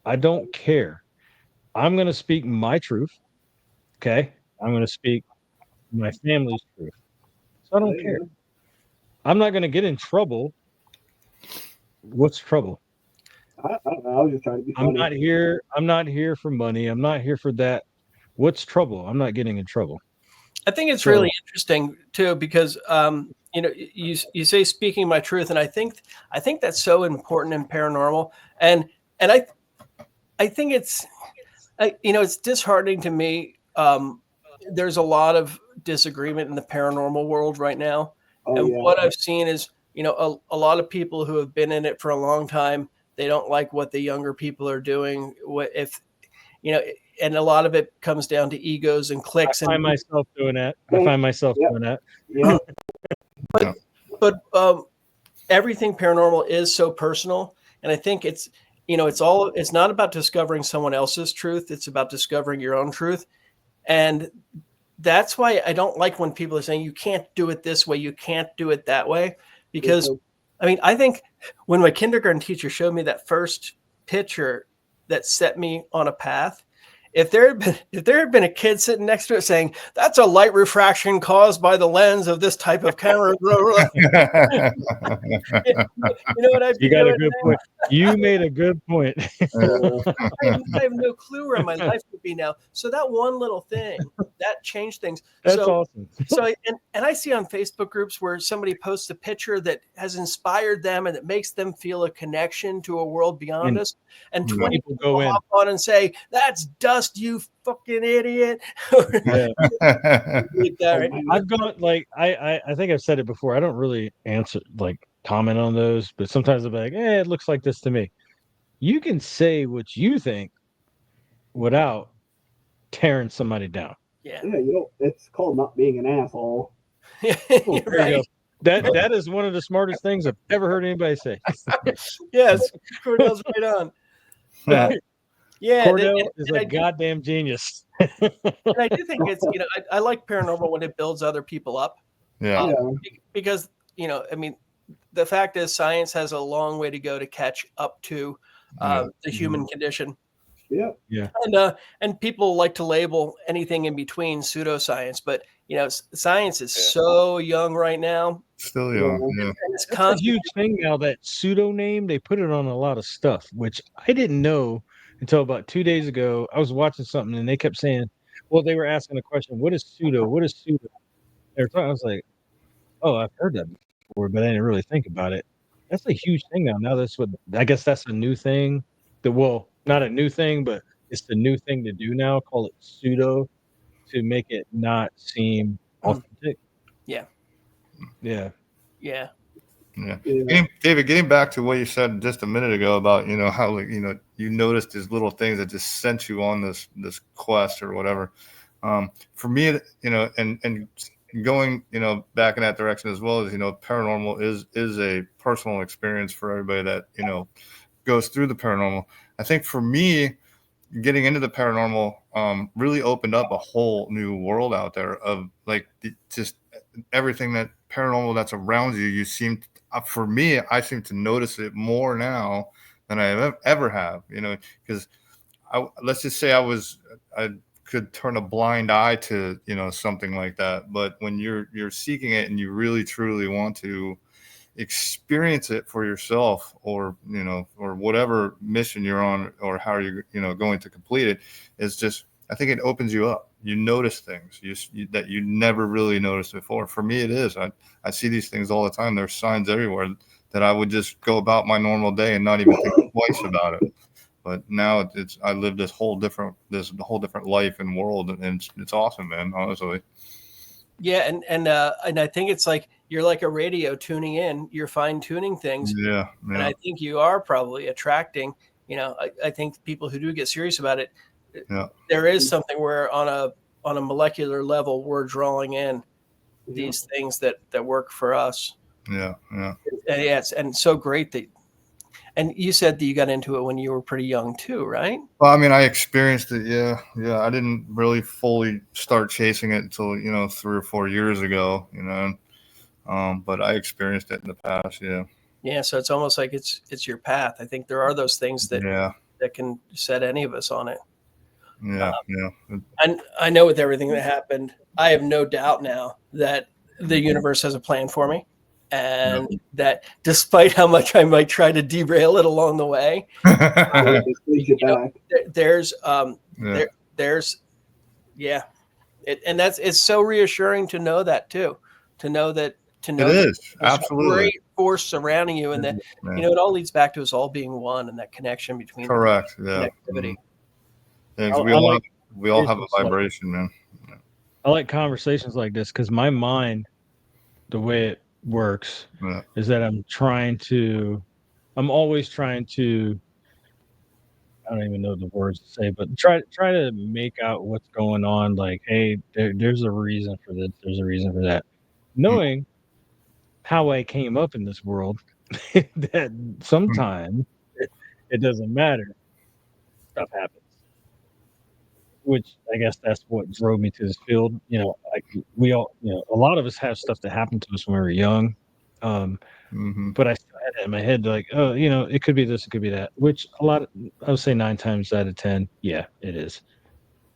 I don't care. I'm going to speak my truth. Okay. I'm going to speak my family's truth. So I don't care. I'm not going to get in trouble. What's trouble? I don't know. I was just trying to be funny. I'm not here for money. I'm not here for that. What's trouble? I'm not getting in trouble. I think it's really interesting too, because you say speaking my truth, and I think that's so important in paranormal, and I think it's it's disheartening to me. There's a lot of disagreement in the paranormal world right now, what I've seen is a lot of people who have been in it for a long time, they don't like what the younger people are doing. And a lot of it comes down to egos and cliques. I find myself doing that. Doing that. Yeah. But everything paranormal is so personal, and I think it's not about discovering someone else's truth. It's about discovering your own truth, and that's why I don't like when people are saying you can't do it this way, you can't do it that way, because I think when my kindergarten teacher showed me that first picture that set me on a path, if there had been a kid sitting next to it saying that's a light refraction caused by the lens of this type of camera, what you got a good point. You made a good point. I have no clue where my life would be now. So that one little thing that changed things. That's awesome. So and I see on Facebook groups where somebody posts a picture that has inspired them and that makes them feel a connection to a world beyond us. And 20 people go in on and say, "That's dust, you fucking idiot." I've gone I think I've said it before. I don't really comment on those, but sometimes I'm like, it looks like this to me. You can say what you think without tearing somebody down. Yeah, it's called not being an asshole. Right. That is one of the smartest things I've ever heard anybody say. Yes, Cordell's right on. Yeah, Cordell is a goddamn genius. And I do think it's I like paranormal when it builds other people up. Yeah. Because I mean, the fact is science has a long way to go to catch up to the human condition. Yeah. Yeah. And people like to label anything in between pseudoscience, but science is so young right now. Still young. Yeah. And it's That's a huge thing now, that pseudo name, they put it on a lot of stuff, which I didn't know until about 2 days ago. I was watching something and they kept saying, well, they were asking a question, what is pseudo? What is pseudo? They were talking, I was like, oh, I've heard that before, but I didn't really think about it. That's a huge thing now. Now that's what, I guess that's a new thing. Well, not a new thing, but it's the new thing to do now. Call it pseudo to make it not seem authentic. Yeah. Yeah. Yeah. Yeah. David, getting back to what you said just a minute ago about, how, you noticed these little things that just sent you on this quest or whatever. For me, and going, back in that direction as well as, paranormal is a personal experience for everybody that, goes through the paranormal. I think for me, getting into the paranormal really opened up a whole new world out there of like just everything that paranormal that's around you. You seem, for me, I seem to notice it more now than I ever have, because let's just say I could turn a blind eye to, something like that. But when you're seeking it and you really truly want to experience it for yourself, or or whatever mission you're on, or how you're going to complete it, is just, I think it opens you up. You notice things that you never really noticed before. For me, it is. I see these things all the time. There's signs everywhere that I would just go about my normal day and not even think twice about it. But now I live this whole different life and world, and it's awesome, man. Honestly. Yeah, and I think it's like you're like a radio tuning in. You're fine tuning things. Yeah. And I think you are probably attracting. I think people who do get serious about it. Yeah. There is something where on a molecular level we're drawing in these things that work for us. Yeah. Yeah. And so great that. And you said that you got into it when you were pretty young too, right? Well, I mean, I experienced it. Yeah. I didn't really fully start chasing it until 3 or 4 years ago. But I experienced it in the past. Yeah. Yeah. So it's almost like it's your path. I think there are those things that can set any of us on it. Yeah. And I know with everything that happened, I have no doubt now that the universe has a plan for me. And that despite how much I might try to derail it along the way, it's so reassuring to know that too, to know that it is absolutely great force surrounding you, and that it all leads back to us all being one, and that connection between correct, connectivity. Yeah, we all have a vibration, man. I like conversations like this because my mind, the way it works is that I'm always trying to, I don't even know the words to say, but try to make out what's going on. Like, hey, there's a reason for this. There's a reason for that. Knowing how I came up in this world, that sometimes it doesn't matter. Stuff happens. Which I guess that's what drove me to this field. We all, a lot of us have stuff that happened to us when we were young. But I still had it in my head, like, oh, it could be this, it could be that, which I would say 9 times out of 10, yeah, it is.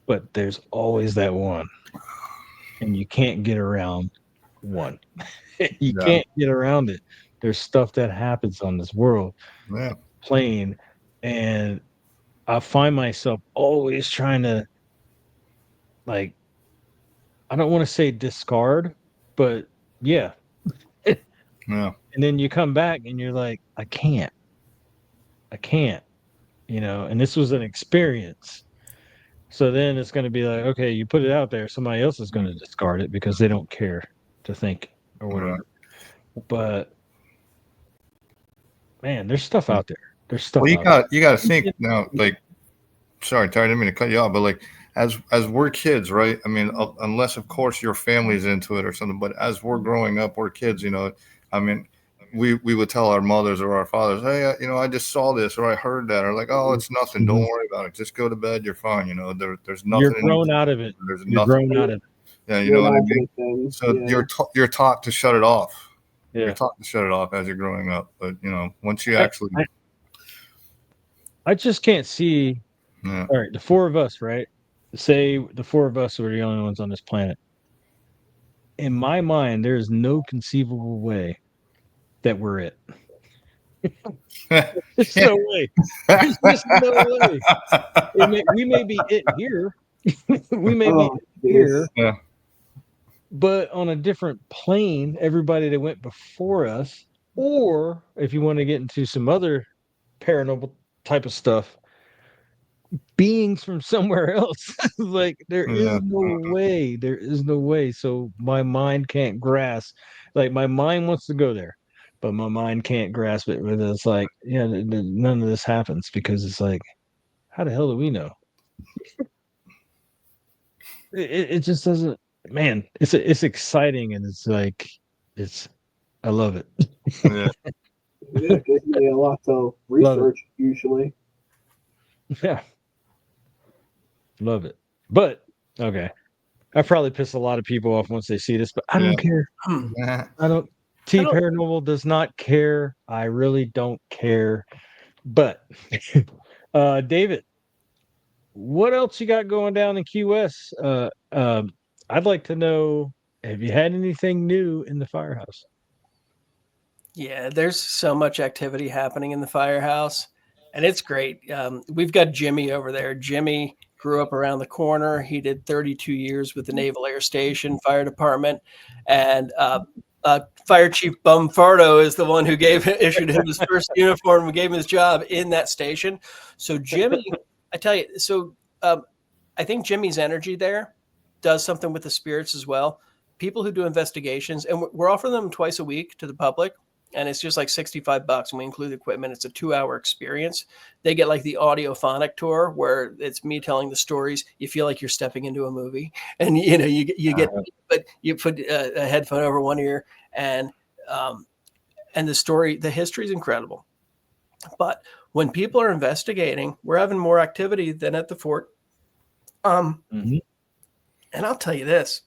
But there's always that one, and you can't get around one. You can't get around it. There's stuff that happens on this world plane, and I find myself always trying to, like, I don't want to say discard, but yeah. Yeah. And then you come back and you're like, I can't, and this was an experience. So then it's going to be like, okay, you put it out there, somebody else is going to discard it because they don't care to think or whatever. But man, there's stuff out there. There's stuff. Well, you got to think now, like, sorry, Terry, I didn't mean to cut you off, but like, as we're kids, right? I mean, unless of course your family's into it or something, but as we're growing up, we're kids, I mean, we would tell our mothers or our fathers, hey, I just saw this, or I heard that, or like, oh, it's nothing. Don't worry about it. Just go to bed. You're fine. There's nothing. You're grown out of it. There's You're nothing. grown out of it. Yeah, you know what I mean? So you're taught to shut it off. you're taught to shut it off as you're growing up. But once you actually, I just can't see. yeah. All right, the four of us, right? Say the four of us were the only ones on this planet. In my mind, there is no conceivable way that we're it. There's no way. There's just no way. We may be it here. We may be here. Yeah. But on a different plane, everybody that went before us, or if you want to get into some other paranormal type of stuff, beings from somewhere else. Like there is no way. So my mind can't grasp. Like my mind wants to go there, but my mind can't grasp it. But it's like, yeah, none of this happens because it's like, how the hell do we know? It just doesn't. Man, it's exciting and it's like I love it. Yeah. Yeah, gives me a lot of research usually. Yeah. Love it. But okay. I probably piss a lot of people off once they see this, but I don't care. I don't Paranormal does not care. I really don't care. But David, what else you got going down in Key West? I'd like to know, have you had anything new in the firehouse? Yeah, there's so much activity happening in the firehouse, and it's great. We've got Jimmy over there. Jimmy grew up around the corner. He did 32 years with the Naval Air Station Fire Department, and Fire Chief Bumfardo is the one who issued him his first uniform and gave him his job in that station. So Jimmy, I tell you, I think Jimmy's energy there does something with the spirits as well. People who do investigations, and we're offering them twice a week to the public. And it's just like $65 and we include the equipment. It's a 2-hour experience. They get like the audiophonic tour where it's me telling the stories. You feel like you're stepping into a movie, and you get, but you put a headphone over one ear, and the history is incredible. But when people are investigating, we're having more activity than at the fort. And I'll tell you this.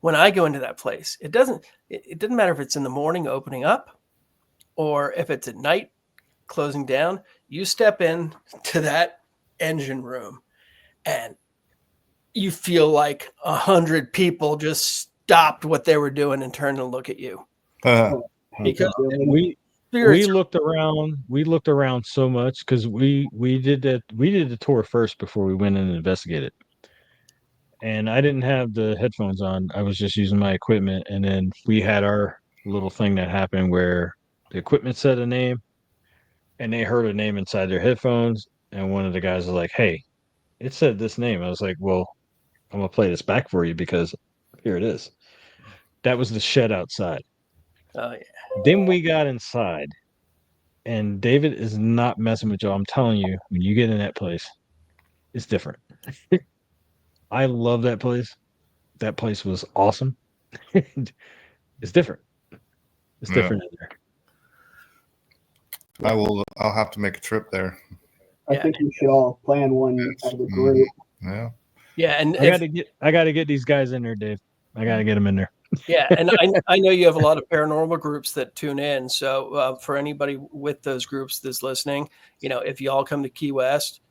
When I go into that place, it doesn't matter if it's in the morning opening up or if it's at night closing down. You step in to that engine room and you feel like 100 people just stopped what they were doing and turned and look at you. Because we looked around so much because we did the tour first before we went in and investigated. And I didn't have the headphones on. I was just using my equipment. And then we had our little thing that happened where the equipment said a name and they heard a name inside their headphones. And one of the guys was like, hey, it said this name. I was like, well, I'm going to play this back for you because here it is. That was the shed outside. Oh, yeah. Then we got inside and David is not messing with you. I'm telling you, when you get in that place, it's different. I love that place. That place was awesome. It's different. It's different in there. I'll have to make a trip there. I think we should all plan one as a group. Yeah. Yeah, and I gotta get these guys in there, Dave. I gotta get them in there. Yeah, and I know you have a lot of paranormal groups that tune in. So for anybody with those groups that's listening, if you all come to Key West,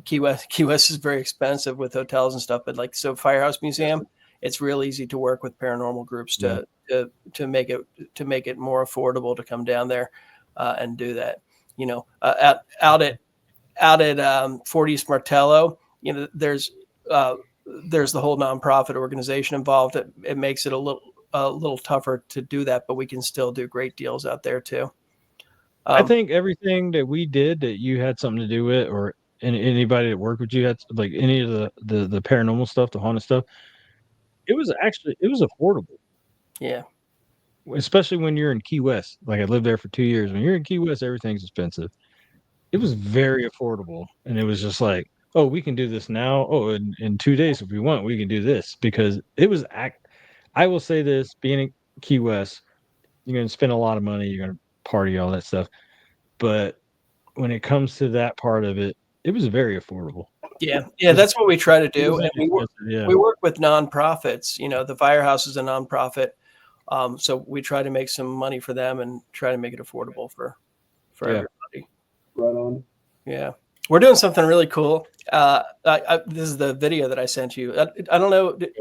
Key West is very expensive with hotels and stuff. But Firehouse Museum, it's real easy to work with paranormal groups to make it more affordable to come down there and do that. Out at Fort East Martello, there's the whole nonprofit organization involved. It makes it a little tougher to do that, but we can still do great deals out there too. I think everything that we did that you had something to do with, or anybody that worked with you had, like any of the paranormal stuff, the haunted stuff, it was affordable. Yeah. Especially when you're in Key West. Like I lived there for 2 years. When you're in Key West, everything's expensive. It was very affordable. And it was just like, oh, we can do this now. Oh, in 2 days, if we want, we can do this. Because it was I will say this, being in Key West, you're going to spend a lot of money. You're going to party, all that stuff. But when it comes to that part of it, it was very affordable. Yeah, that's what we try to do. And we work with nonprofits. The Firehouse is a nonprofit. So we try to make some money for them and try to make it affordable for everybody. Right on. Yeah. We're doing something really cool. This is the video that I sent you. I don't know. Did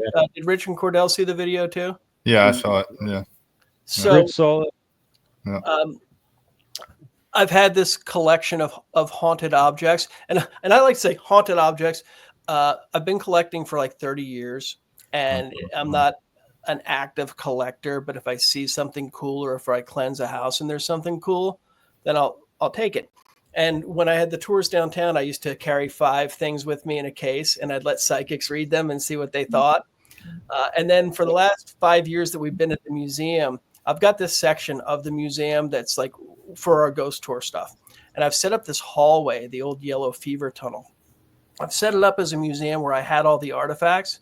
Rich and Cordell see the video too? Yeah, I saw it. Yeah. So Rich saw it. Yeah. I've had this collection of haunted objects, and I like to say haunted objects. I've been collecting for like 30 years, and I'm not an active collector, but if I see something cool or if I cleanse a house and there's something cool, then I'll take it. And when I had the tours downtown, I used to carry 5 things with me in a case, and I'd let psychics read them and see what they thought. And then for the last 5 years that we've been at the museum, I've got this section of the museum that's like for our ghost tour stuff. And I've set up this hallway, the old yellow fever tunnel. I've set it up as a museum where I had all the artifacts,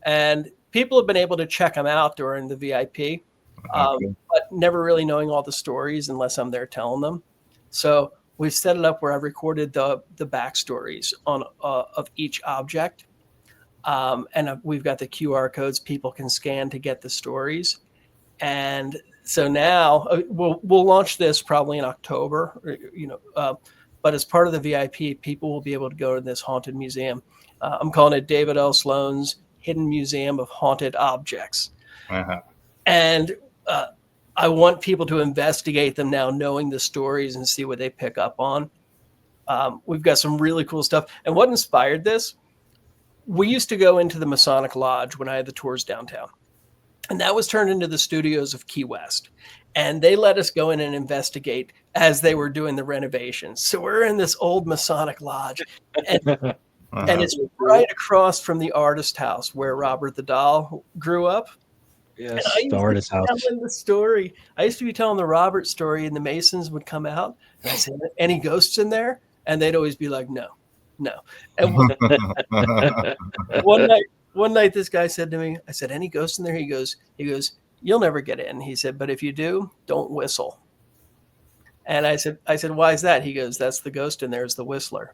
and people have been able to check them out during the VIP, but never really knowing all the stories unless I'm there telling them. So we've set it up where I've recorded the backstories on of each object. And we've got the QR codes people can scan to get the stories. And so now we'll launch this probably in October, but as part of the VIP, people will be able to go to this haunted museum. I'm calling it David L. Sloan's Hidden Museum of Haunted Objects. Uh-huh. And I want people to investigate them now, knowing the stories and see what they pick up on. We've got some really cool stuff. And what inspired this? We used to go into the Masonic Lodge when I had the tours downtown. And that was turned into the studios of Key West. And they let us go in and investigate as they were doing the renovations. So we're in this old Masonic Lodge. And, and it's right across from the artist house where Robert the Doll grew up. Yes, the artist house. The story. I used to be telling the Robert story, and the Masons would come out. And I said, "Any ghosts in there?" And they'd always be like, "No." And one night, this guy said to me, I said, "Any ghosts in there?" He goes, "You'll never get in." He said, "But if you do, don't whistle." And I said, "Why is that?" He goes, "That's the ghost in there, is the whistler."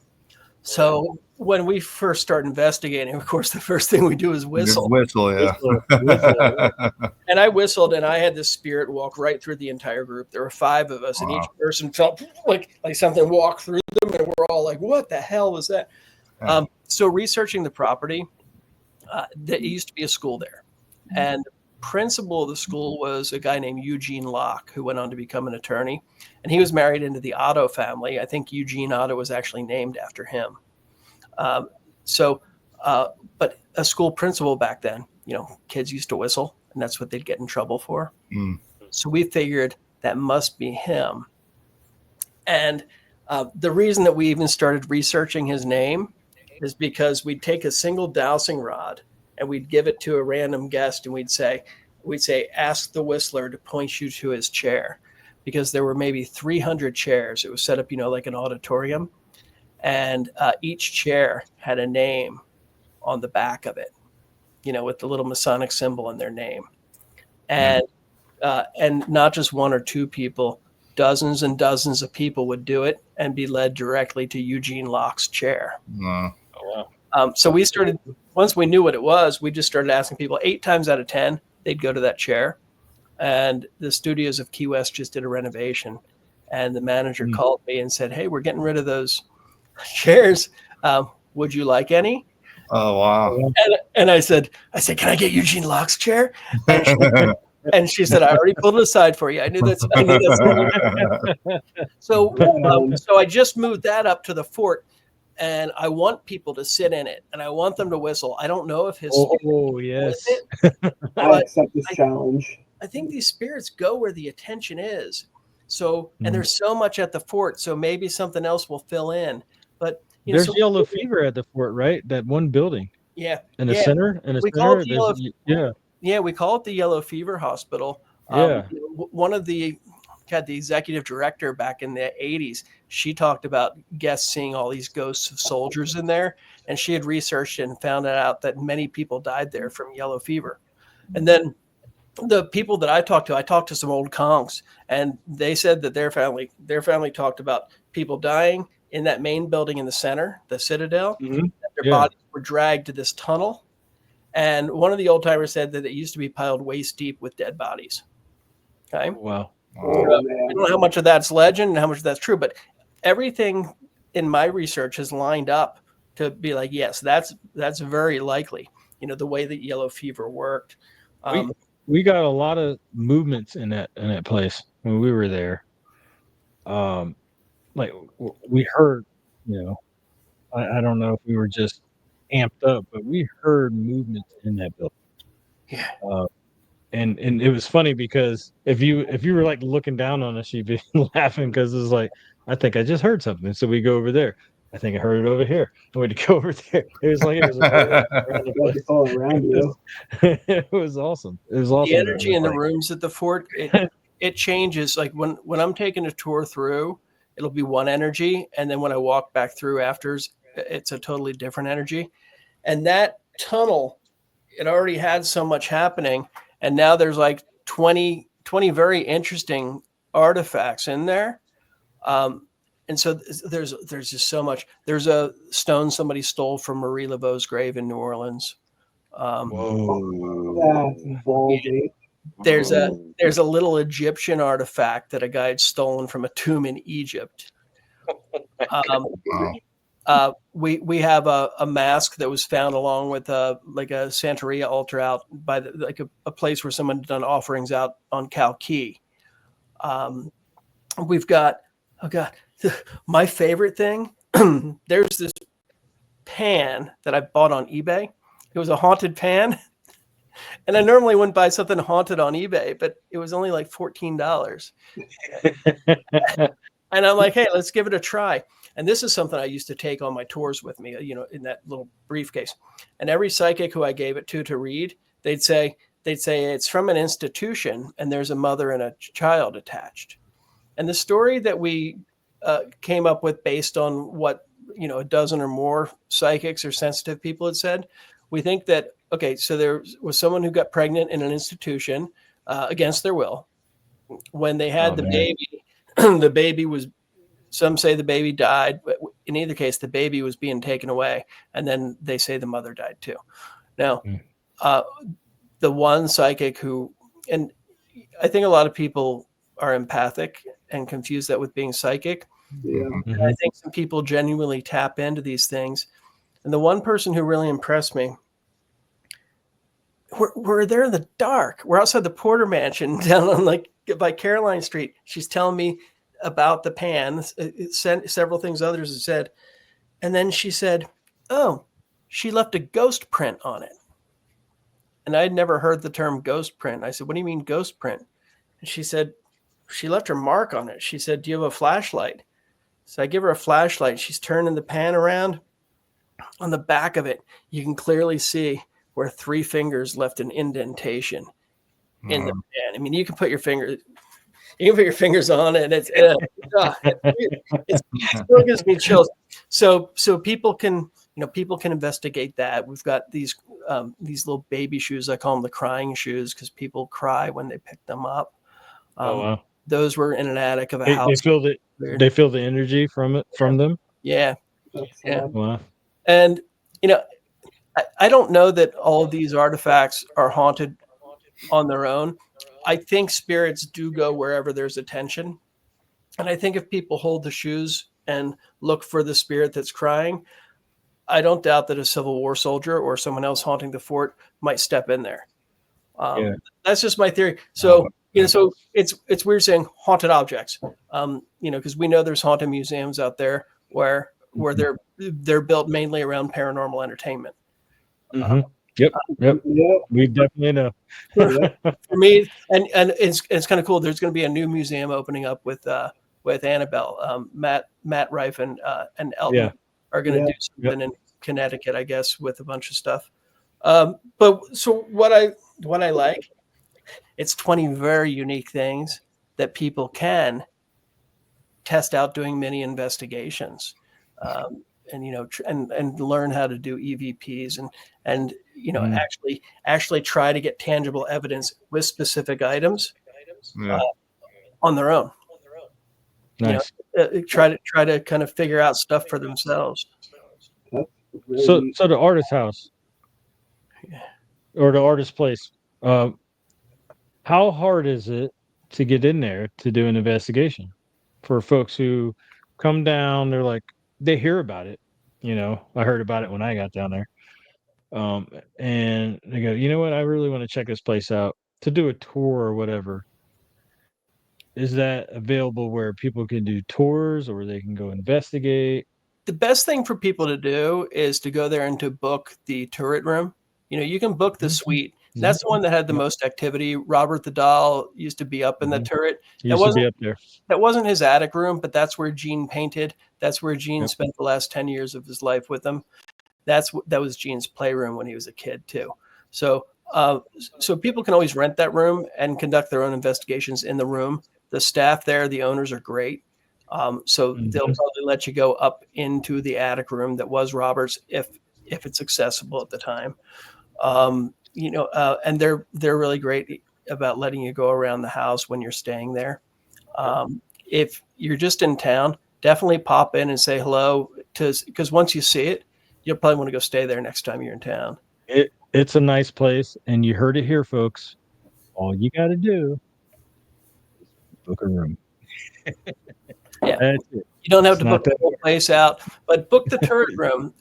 So when we first start investigating, of course, the first thing we do is whistle. Whistle, yeah. Whistle. And I whistled, and I had this spirit walk right through the entire group. There were 5 of us, and each person felt like something walked through them, and we're all like, "What the hell was that?" So researching the property, there used to be a school there, and the principal of the school was a guy named Eugene Locke, who went on to become an attorney, and he was married into the Otto family. I think Eugene Otto was actually named after him. But a school principal back then, kids used to whistle, and that's what they'd get in trouble for. So we figured that must be him. And the reason that we even started researching his name is because we'd take a single dowsing rod and we'd give it to a random guest, and we'd say, "Ask the whistler to point you to his chair," because there were maybe 300 chairs. It was set up, like an auditorium, and each chair had a name on the back of it, with the little Masonic symbol in their name, and not just 1 or 2 people, dozens and dozens of people would do it and be led directly to Eugene Locke's chair. No. Oh, wow. So we started, once we knew what it was, we just started asking people. 8 times out of 10, they'd go to that chair. And the studios of Key West just did a renovation. And the manager called me and said, "Hey, we're getting rid of those chairs. Would you like any?" Oh, wow. And I said, "Can I get Eugene Locke's chair?" And she said, "I already pulled it aside for you. I knew that's." So I just moved that up to the fort, and I want people to sit in it, and I want them to whistle. I don't know if his yes, I accept this challenge. I think these spirits go where the attention is. So, and there's so much at the fort, so maybe something else will fill in. But there's yellow fever at the fort, right? That one building. Yeah. In the center. We call it we call it the Yellow Fever Hospital. One of the executive director back in the 80s, she talked about guests seeing all these ghosts of soldiers in there, and she had researched and found out that many people died there from yellow fever. And then the people that I talked to some old conks, and they said that their family talked about people dying in that main building in the center, the Citadel. That their bodies were dragged to this tunnel, And one of the old timers said that it used to be piled waist deep with dead bodies. Okay. Wow. I don't know how much of that's legend and how much of that's true, but everything in my research has lined up to be like, yes, that's very likely. The way that yellow fever worked. We got a lot of movements in that place when we were there. Like we heard, I don't know if we were just amped up, but we heard movements in that building. Yeah. And it was funny because if you were like looking down on us, you'd be laughing because it was like, I think I just heard something. So we go over there. I think I heard it over here. I went to go over there. It was like it was all around you. It was awesome. It was awesome. The energy in the rooms at the fort, it changes. Like when I'm taking a tour through, it'll be one energy, and then when I walk back through afters, it's a totally different energy. And that tunnel, it already had so much happening, and now there's like 20 very interesting artifacts in there. And so there's just so much. There's a stone somebody stole from Marie Laveau's grave in New Orleans. Whoa. That's ballsy. There's a little Egyptian artifact that a guy had stolen from a tomb in Egypt. We have a mask that was found along with a Santeria altar out by a place where someone had done offerings out on Cow Key. We've got, oh God, my favorite thing. There's this pan that I bought on eBay. It was a haunted pan. And I normally wouldn't buy something haunted on eBay, but it was only like $14. And I'm like, hey, let's give it a try. And this is something I used to take on my tours with me, in that little briefcase. And every psychic who I gave it to read, they'd say it's from an institution and there's a mother and a child attached. And the story that we came up with based on what, a dozen or more psychics or sensitive people had said, we think that, okay, so there was someone who got pregnant in an institution against their will. When they had baby, the baby was, some say the baby died, but in either case, the baby was being taken away. And then they say the mother died too. Now, the one psychic who, and I think a lot of people are empathic and confuse that with being psychic. Yeah. And I think some people genuinely tap into these things. And the one person who really impressed me, we're there in the dark. We're outside the Porter Mansion down on by Caroline Street. She's telling me about the pan, several things others have said. And then she said, oh, she left a ghost print on it. And I had never heard the term ghost print. I said, what do you mean ghost print? And she said, she left her mark on it. She said, do you have a flashlight? So I give her a flashlight. She's turning the pan around. On the back of it, you can clearly see where 3 fingers left an indentation in the pan. I mean, you can put your fingers on it. It still gives me chills. So people can investigate that. We've got these little baby shoes. I call them the crying shoes because people cry when they pick them up. Wow. Those were in an attic of a house. They feel the energy from them. Yeah. Yeah. Wow. And I don't know that all of these artifacts are haunted on their own. I think spirits do go wherever there's attention. And I think if people hold the shoes and look for the spirit that's crying, I don't doubt that a Civil War soldier or someone else haunting the fort might step in there. That's just my theory. So, so it's weird saying haunted objects, because we know there's haunted museums out there where they're built mainly around paranormal entertainment. Yep. We definitely know. For me, and it's kind of cool. There's going to be a new museum opening up with Annabelle. Matt Rife and Elton are going to do something in Connecticut, I guess, with a bunch of stuff. But so what I like, it's 20 very unique things that people can test out doing mini investigations. And learn how to do EVPs and actually try to get tangible evidence with specific items on their own. Nice. Try to kind of figure out stuff for themselves. So the artist house. or the artist place. How hard is it to get in there to do an investigation for folks who come down? They're like, they hear about it. I heard about it when I got down there. And they go, you know what? I really want to check this place out to do a tour or whatever. Is that available where people can do tours or they can go investigate? The best thing for people to do is to go there and to book the turret room. You can book the suite. That's the one that had the most activity. Robert the Doll used to be up in the turret. He used to be up there. That wasn't his attic room, but that's where Gene painted. That's where Gene spent the last 10 years of his life with him. That was Gene's playroom when he was a kid too. So people can always rent that room and conduct their own investigations in the room. The staff there, the owners are great. So they'll probably let you go up into the attic room that was Robert's if it's accessible at the time. And they're really great about letting you go around the house when you're staying there. If you're just in town, definitely pop in and say hello because once you see it, you'll probably want to go stay there next time you're in town. It's a nice place, and you heard it here, folks. All you got to do is book a room. Yeah, you don't have to book the whole place out, but book the turret room.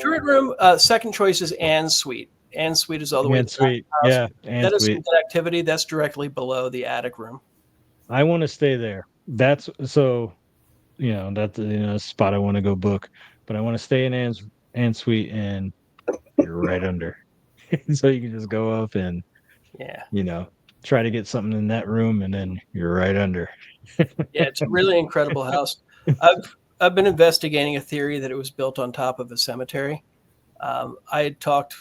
Turret room, second choice is Anne's Suite. Anne's Suite is all the way Anne's Suite. Yeah, that is good activity. That's directly below the attic room. I want to stay there. That's so, that's a spot I want to go book, but I want to stay in Anne's Suite, and you're right under, so you can just go up and try to get something in that room, and then you're right under. Yeah, it's a really incredible house. I've been investigating a theory that it was built on top of a cemetery. I had talked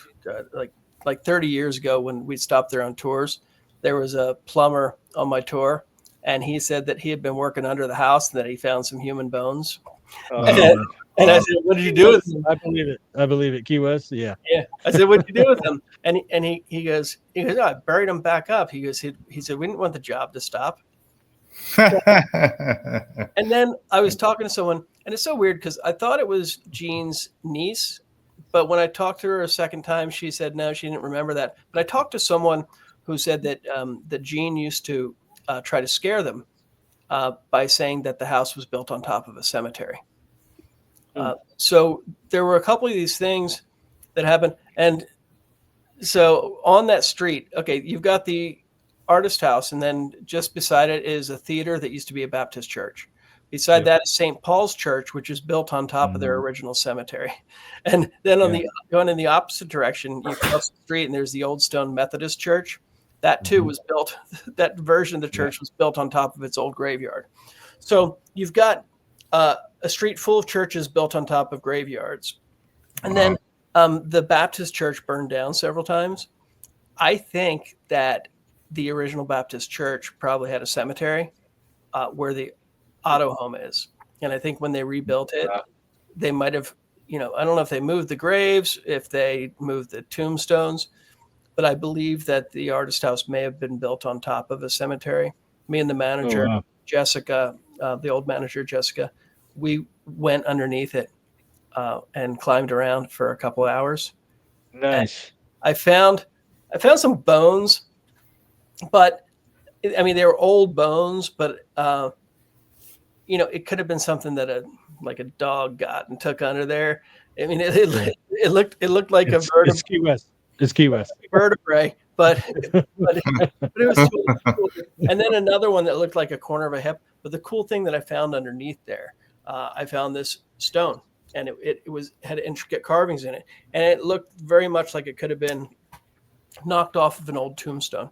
like 30 years ago when we stopped there on tours. There was a plumber on my tour, and he said that he had been working under the house and that he found some human bones. And I said, "What did you do with them?" I believe it. Key West, yeah. Yeah. I said, "What did you do with them?" And he goes, "Oh, I buried them back up." He said, "We didn't want the job to stop." And then I was talking to someone, and it's so weird because I thought it was Jean's niece, but when I talked to her a second time, she said no, she didn't remember that. But I talked to someone who said that that Jean used to try to scare them by saying that the house was built on top of a cemetery. So there were a couple of these things that happened, and so on that street, okay, you've got the artist house, and then just beside it is a theater that used to be a Baptist church. Beside that is St. Paul's Church, which is built on top of their original cemetery. And then going in the opposite direction, you cross the street and there's the Old Stone Methodist Church. That too was built, that version of the church was built on top of its old graveyard. So you've got a street full of churches built on top of graveyards. And then the Baptist church burned down several times. I think that the original Baptist church probably had a cemetery where the auto home is. And I think when they rebuilt it, they might have, I don't know if they moved the graves, if they moved the tombstones, but I believe that the artist house may have been built on top of a cemetery. Me and the manager, Jessica, the old manager, Jessica, we went underneath it and climbed around for a couple hours. Nice. And I found some bones, but I mean, they were old bones, but it could have been something that a dog got and took under there. I mean, it looked like a vertebrae. It's Key West. It's Key West. Vertebrae, but it was cool. And then another one that looked like a corner of a hip. But the cool thing that I found underneath there, I found this stone, and it had intricate carvings in it, and it looked very much like it could have been knocked off of an old tombstone.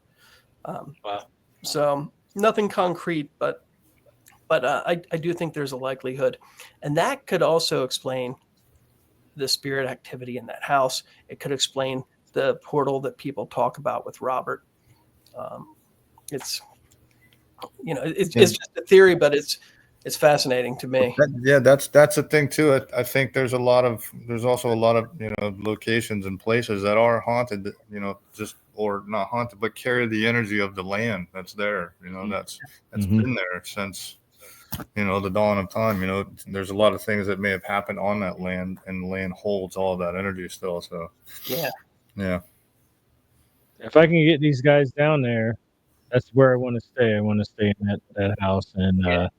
Wow. So nothing concrete, but I do think there's a likelihood, and that could also explain the spirit activity in that house. It could explain the portal that people talk about with Robert. It's just a theory, but it's fascinating to me. That's the thing too. I think there's also a lot of locations and places that are haunted, or not haunted, but carry the energy of the land that's there. That's been there since the dawn of time. There's a lot of things that may have happened on that land, and the land holds all of that energy still. So yeah. if I can get these guys down there, that's where I want to stay. I want to stay in that house. And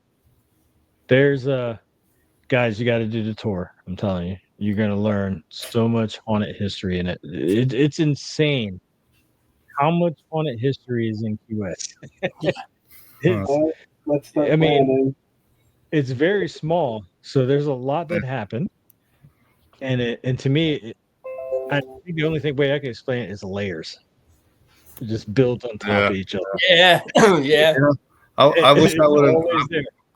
there's guys, you got to do the tour. I'm telling you, you're gonna learn so much haunted history in it. It's insane how much haunted history is in Key West. It's, Let's start I mean, planning. it's very small, so there's a lot that happened. And to me, I think the only way I can explain it is layers. It just builds on top of each other. Yeah, yeah. I wish I would have.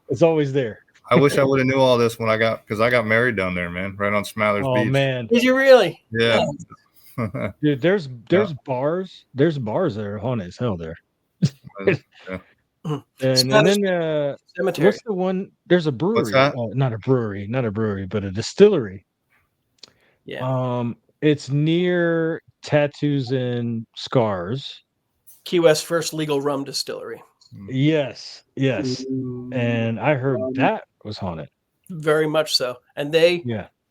It's always there. I wish I would have knew all this when I got married down there, man, right on Smathers Beach. Oh man, did you really? Yeah, dude. There's bars. There's bars that are haunted as hell there. Yeah. And then cemetery. what's the one? There's a brewery. What's that? Not a brewery, but a distillery. Yeah. It's near Tattoos and Scars. Key West first legal rum distillery. Yes. And I heard that was haunted. Very much so. And they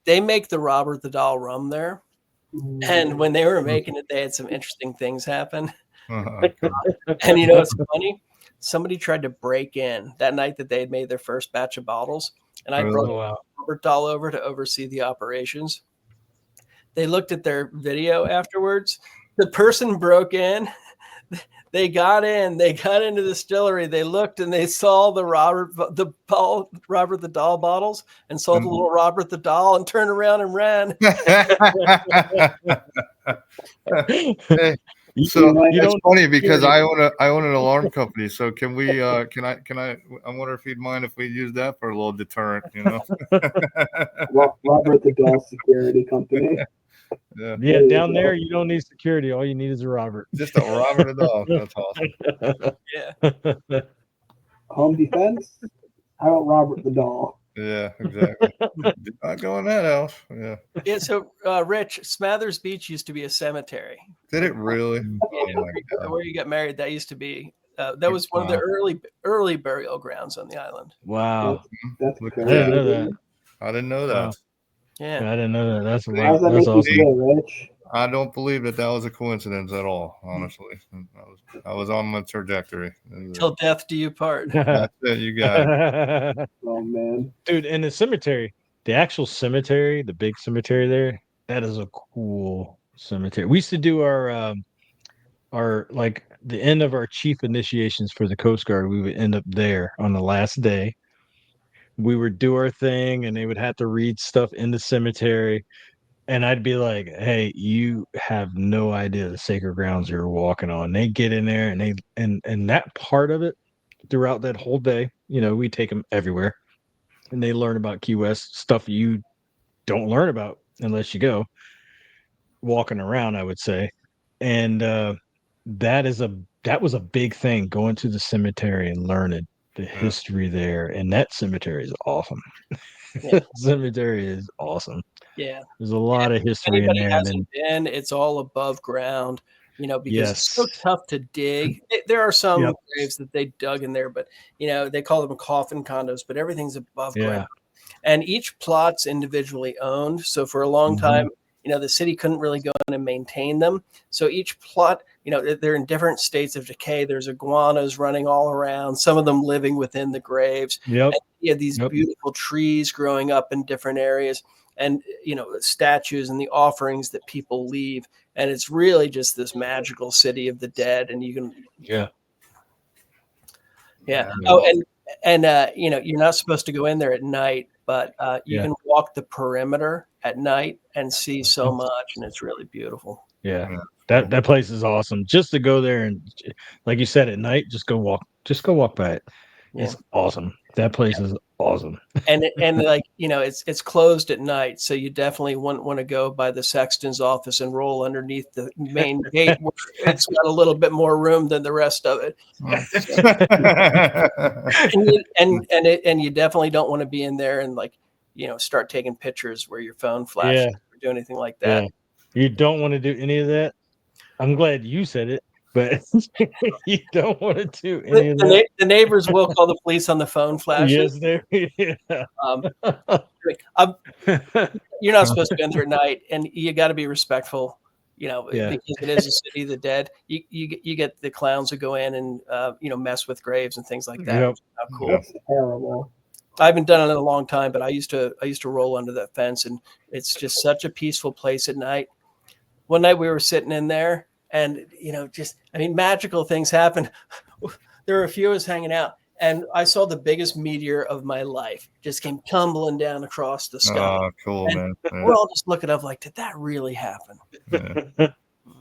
make the Robert the Doll rum there. And when they were making it, they had some interesting things happen. And you know what's funny? Somebody tried to break in that night that they had made their first batch of bottles. And I brought Robert Doll over to oversee the operations. They looked at their video afterwards. The person broke in. They got into the distillery. They looked and they saw the Robert the Doll bottles and saw the little Robert the Doll and turned around and ran. So it's funny because I own an alarm company. So can we? Can I? I wonder if he'd mind if we use that for a little deterrent. You know, Robert the Doll Security Company. Yeah, down there you don't need security. All you need is a Robert. Just a Robert the Doll. That's awesome. Yeah. Home Defense. How about Robert the Doll? Yeah, exactly. Did not go in that house. Yeah. Yeah. So, Rich, Smathers Beach used to be a cemetery. Did it really? Where you got married, that used to be. That was one of the early burial grounds on the island. Wow. That's I didn't know that. I didn't know that. Wow. Yeah, I didn't know that. That's How's that that's make awesome. you feel, Rich? I don't believe that was a coincidence at all. Honestly, I was on my trajectory. Till death do you part. That's it. You got it. Oh man, dude! In the cemetery, the actual cemetery, the big cemetery there, that is a cool cemetery. We used to do our like the end of our chief initiations for the Coast Guard. We would end up there on the last day. We would do our thing, and they would have to read stuff in the cemetery. And I'd be like, "Hey, you have no idea the sacred grounds you're walking on." They get in there, and that part of it throughout that whole day, you know, we take them everywhere, and they learn about Key West stuff you don't learn about unless you go walking around, I would say. And that was a big thing, going to the cemetery and learning the history there. And that cemetery is awesome. Yeah. Cemetery is awesome. Yeah, there's a lot of history in there. Hasn't been, it's all above ground, you know, because it's so tough to dig. There are some graves that they dug in there, but you know, they call them coffin condos, but everything's above ground. And each plot's individually owned. So for a long time, you know, the city couldn't really go in and maintain them. So each plot, you know, they're in different states of decay. There's iguanas running all around, some of them living within the graves. And you have these beautiful trees growing up in different areas, and, you know, statues and the offerings that people leave. And it's really just this magical city of the dead. And you can, Oh, and you know, you're not supposed to go in there at night, but you can walk the perimeter at night and see so much, and it's really beautiful. That place is awesome. Just to go there and, like you said, at night, just go walk by it. It's awesome. That place is awesome. And like, you know, it's closed at night, so you definitely wouldn't want to go by the sexton's office and roll underneath the main gate. It's got a little bit more room than the rest of it. And you definitely don't want to be in there and, like, you know, start taking pictures where your phone flashes or do anything like that. You don't want to do any of that. I'm glad you said it, but you don't want to do any of that. The neighbors will call the police on the phone flashes. Yes, you're not supposed to be in there at night, and you got to be respectful because it is a city of the dead. You get the clowns who go in and mess with graves and things like that. Yep. How cool. That's terrible. I haven't done it in a long time, but I used to roll under that fence, and it's just such a peaceful place at night. One night we were sitting in there, and magical things happen. There were a few of us hanging out, and I saw the biggest meteor of my life just came tumbling down across the sky. Oh, cool, and man. Yeah. We're all just looking up like, did that really happen? Yeah.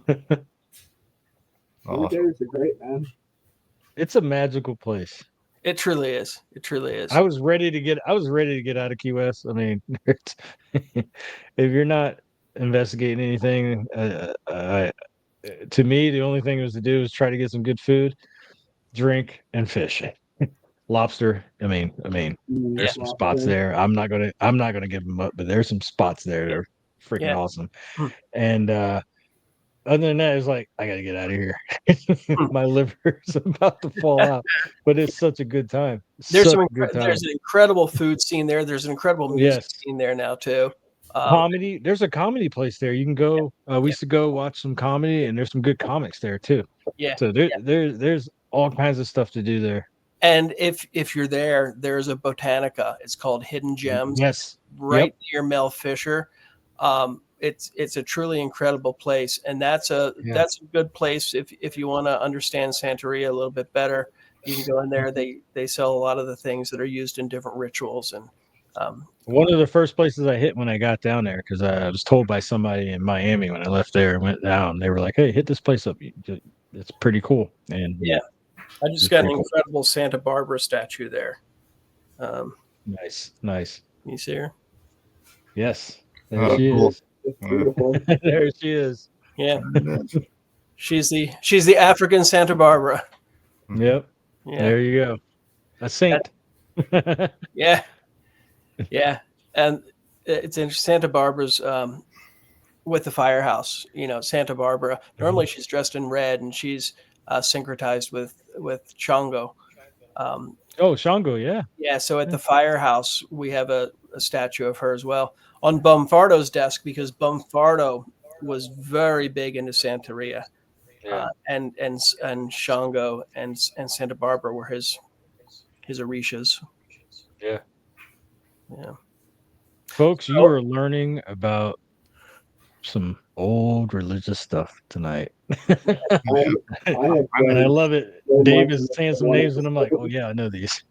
Awesome. Cemeteries are great, man. It's a magical place. It truly is. It truly is. I was ready to get out of Key West. I mean, if you're not investigating anything, to me, the only thing was to do is try to get some good food, drink, and fish. Lobster. I mean, there's some spots there. I'm not gonna give them up, but there's some spots there that are freaking awesome. And other than that, it's like, I gotta get out of here. My liver's about to fall out, but it's such a good time. There's an incredible food scene there. There's an incredible music scene there now too. Comedy. There's a comedy place there. You can go. We used to go watch some comedy, and there's some good comics there too. Yeah. So there's all kinds of stuff to do there. And if you're there, there's a Botanica. It's called Hidden Gems. Yes. Right near Mel Fisher. It's a truly incredible place, and that's a good place if you want to understand Santeria a little bit better. You can go in there. They sell a lot of the things that are used in different rituals. And one of the first places I hit when I got down there, because I was told by somebody in Miami when I left there and went down, they were like, "Hey, hit this place up. It's pretty cool." And I just got an incredible Santa Barbara statue there. Nice. You see her? Yes, there she is. It's beautiful. There she is. Yeah, she's the African Santa Barbara. Yep. Yeah. There you go. A saint. Yeah. And it's interesting. Santa Barbara's with the firehouse. Santa Barbara. Normally she's dressed in red, and she's syncretized with Shango. Shango, yeah. Yeah. So at the firehouse, we have a stancho of her as well on Bumfardo's desk, because Bumfardo was very big into Santeria. And Shango and Santa Barbara were his Orishas. Yeah. Yeah. Folks, you are learning about some old religious stuff tonight. I love it. Dave is saying some names, and I'm like, oh yeah, I know these.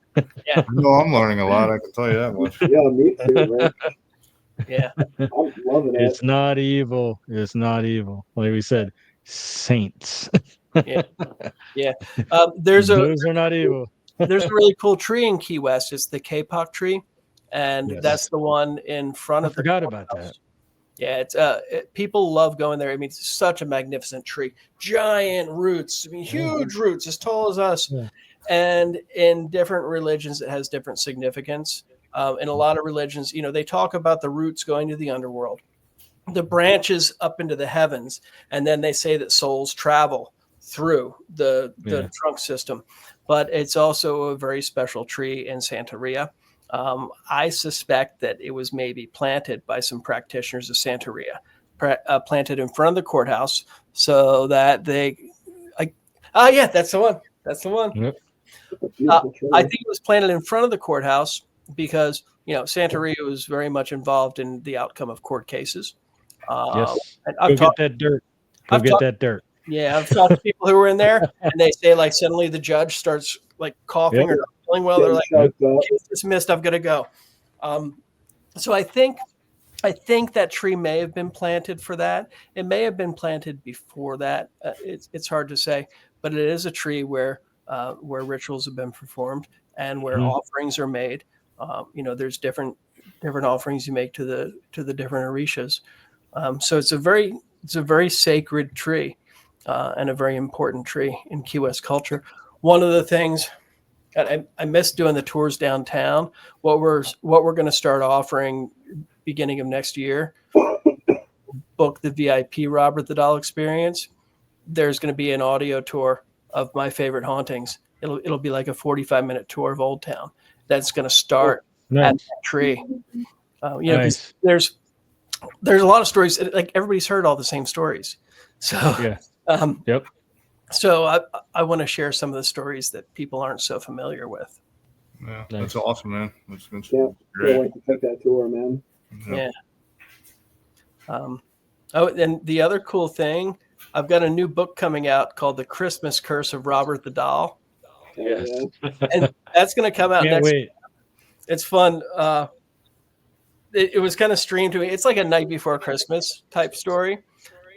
Yeah. No, I'm learning a lot. I can tell you that much. Yeah, me too, man. Yeah. I'm loving it. It's not evil. It's not evil. Like we said, saints. Yeah. Those are not evil. There's a really cool tree in Key West. It's the Kapok tree, and that's the one in front of. I forgot about that. Yeah, it's people love going there. I mean, it's such a magnificent tree, giant roots. I mean, huge roots, as tall as us. Yeah. And in different religions, it has different significance. In a lot of religions, they talk about the roots going to the underworld, the branches up into the heavens, and then they say that souls travel through the trunk system. But it's also a very special tree in Santeria. I suspect that it was maybe planted by some practitioners of Santeria, planted in front of the courthouse, so that that's the one. That's the one. Yep. I think it was planted in front of the courthouse because Santeria was very much involved in the outcome of court cases. Yes. Get that dirt. Get that dirt. Yeah, I've talked to people who were in there, and they say like suddenly the judge starts like coughing or not feeling well. They're like, "Case dismissed. I've got to go." So I think that tree may have been planted for that. It may have been planted before that. It's hard to say, but it is a tree where rituals have been performed and where offerings are made. There's different offerings you make to the different orishas. So it's a very sacred tree. And a very important tree in Key West culture. One of the things I miss doing the tours downtown. What we're going to start offering beginning of next year. Book the VIP Robert the Doll experience. There's going to be an audio tour of my favorite hauntings. It'll be like a 45-minute tour of Old Town. That's going to start at that tree. Nice. There's a lot of stories. Like everybody's heard all the same stories. So Yeah. Yep. So I want to share some of the stories that people aren't so familiar with. Yeah, Nice. that's awesome, man. That's Can't great. wait to take that tour, man. Yeah. Oh, and the other cool thing, I've got a new book coming out called The Christmas Curse of Robert the Doll. Yes. And that's going to come out Can't next. wait. It's fun. It was kind of streamed to me. It's like a Night Before Christmas type story,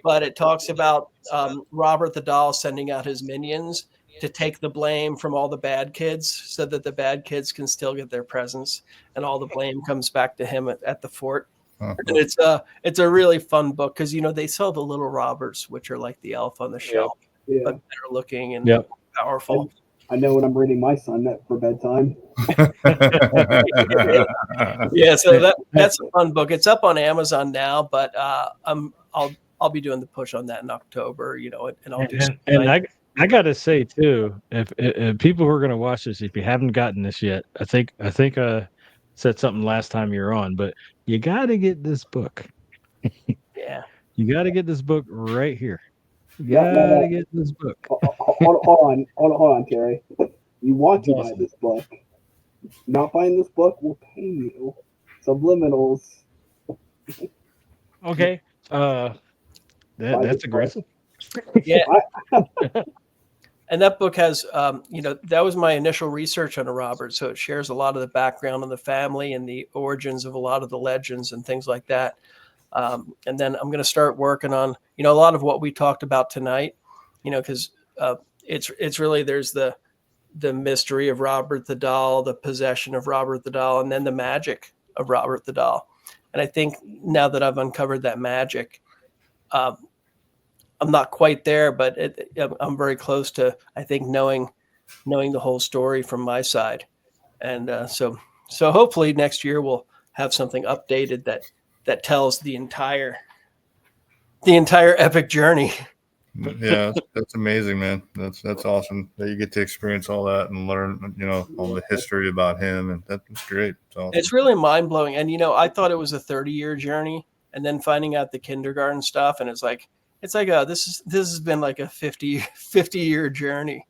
but it talks about Robert the Doll sending out his minions to take the blame from all the bad kids so that the bad kids can still get their presents, and all the blame comes back to him at the fort. Uh-huh. And it's a really fun book because, you know, they sell the little Roberts, which are like the elf on the shelf, Yeah. but better looking and Yep. powerful. I know what I'm reading my son for bedtime. Yeah, so that's a fun book. It's up on Amazon now, but I'll be doing the push on that in October, you know, and I'll do And I gotta say too, if people who are gonna watch this, if you haven't gotten this yet, I think said something last time you were on, but you gotta get this book. yeah. You gotta get this book right here. You No. gotta get this book. Hold on, Terry. You want to buy Awesome. this book? Not buying this book will pain you. Subliminals. Okay. That's aggressive. Yeah. And that book has, you know, that was my initial research on a Robert. So it shares a lot of the background of the family and the origins of a lot of the legends and things like that. And then I'm going to start working on, you know, a lot of what we talked about tonight, you know, because it's really, there's the mystery of Robert the Doll, the possession of Robert the Doll, and then the magic of Robert the Doll. And I think now that I've uncovered that magic, I'm not quite there, but I'm very close to, I think, knowing the whole story from my side. And so hopefully next year we'll have something updated that tells the entire epic journey. Yeah, that's amazing, man. That's awesome that you get to experience all that and learn, you know, all the history about him, and that's great. It's awesome. It's really mind blowing. And, you know, I thought it was a 30-year journey, and then finding out the kindergarten stuff, and it's like, this has been like a 50-year journey.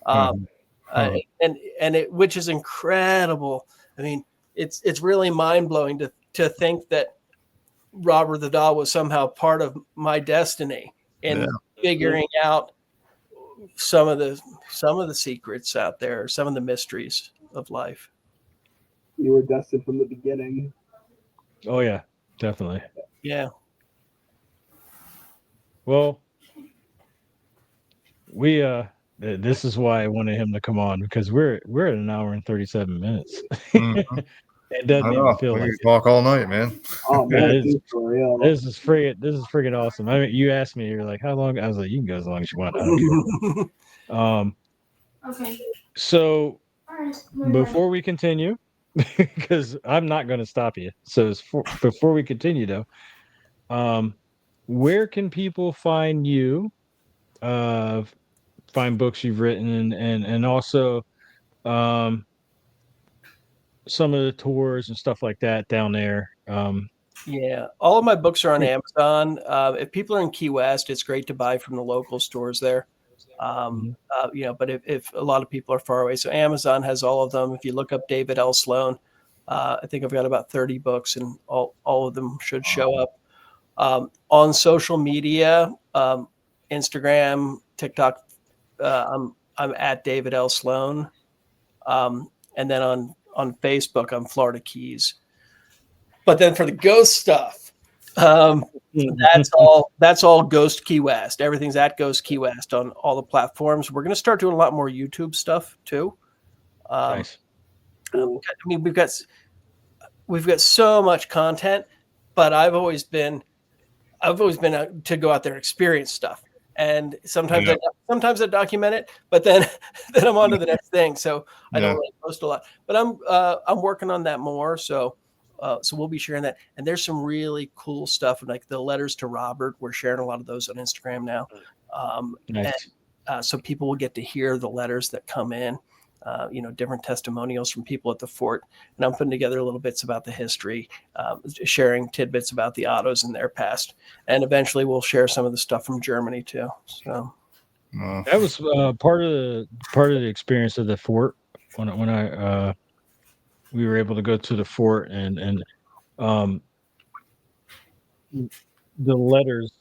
And it, which is incredible. I mean, it's really mind blowing to think that Robert the Doll was somehow part of my destiny in figuring out some of the secrets out there, some of the mysteries of life. You were destined from the beginning. Oh yeah, definitely. Yeah. Well, we this is why I wanted him to come on, because we're at an hour and 37 minutes. Mm-hmm. It doesn't even feel we like can talk all night, man. Oh man, it is. for real. This is friggin' awesome. I mean, you asked me, you're like, how long? I was like, you can go as long as you want. I don't care. Okay. So All right. before we continue, because I'm not going to stop you. So before we continue, though, where can people find you? Find books you've written, and also some of the tours and stuff like that down there. Yeah, all of my books are on Amazon. If people are in Key West, it's great to buy from the local stores there. You know, but if a lot of people are far away, so Amazon has all of them. If you look up David L. Sloan, I think I've got about 30 books, and all of them should show up. On social media, Instagram, TikTok, I'm at David L. Sloan, and then on Facebook, I'm Florida Keys. But then for the ghost stuff, that's all Ghost Key West. Everything's at Ghost Key West on all the platforms. We're going to start doing a lot more YouTube stuff too. Nice. I mean, we've got so much content, but I've always been to go out there and experience stuff. And sometimes I document it, but then I'm on to the next thing. So I don't really post a lot. But I'm working on that more. So we'll be sharing that. And there's some really cool stuff, like the letters to Robert. We're sharing a lot of those on Instagram now. Nice. And so people will get to hear the letters that come in. different testimonials from people at the fort. And I'm putting together little bits about the history, sharing tidbits about the Ottos and their past. And eventually we'll share some of the stuff from Germany too. So that was part of the experience of the fort when I we were able to go to the fort and the letters.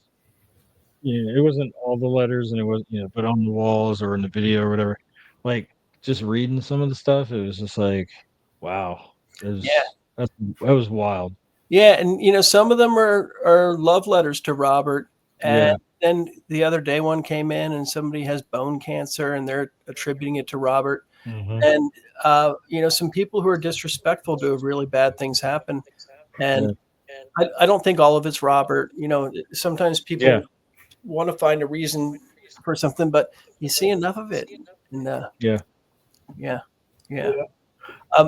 It wasn't all the letters, and it was but on the walls or in the video or whatever. Like just reading some of the stuff, it was just like, wow, that was wild. Yeah, and some of them are love letters to Robert. And then the other day one came in and somebody has bone cancer and they're attributing it to Robert. Mm-hmm. And some people who are disrespectful do really bad things happen. And I don't think all of it's Robert. Sometimes people want to find a reason for something, but you see enough of it. And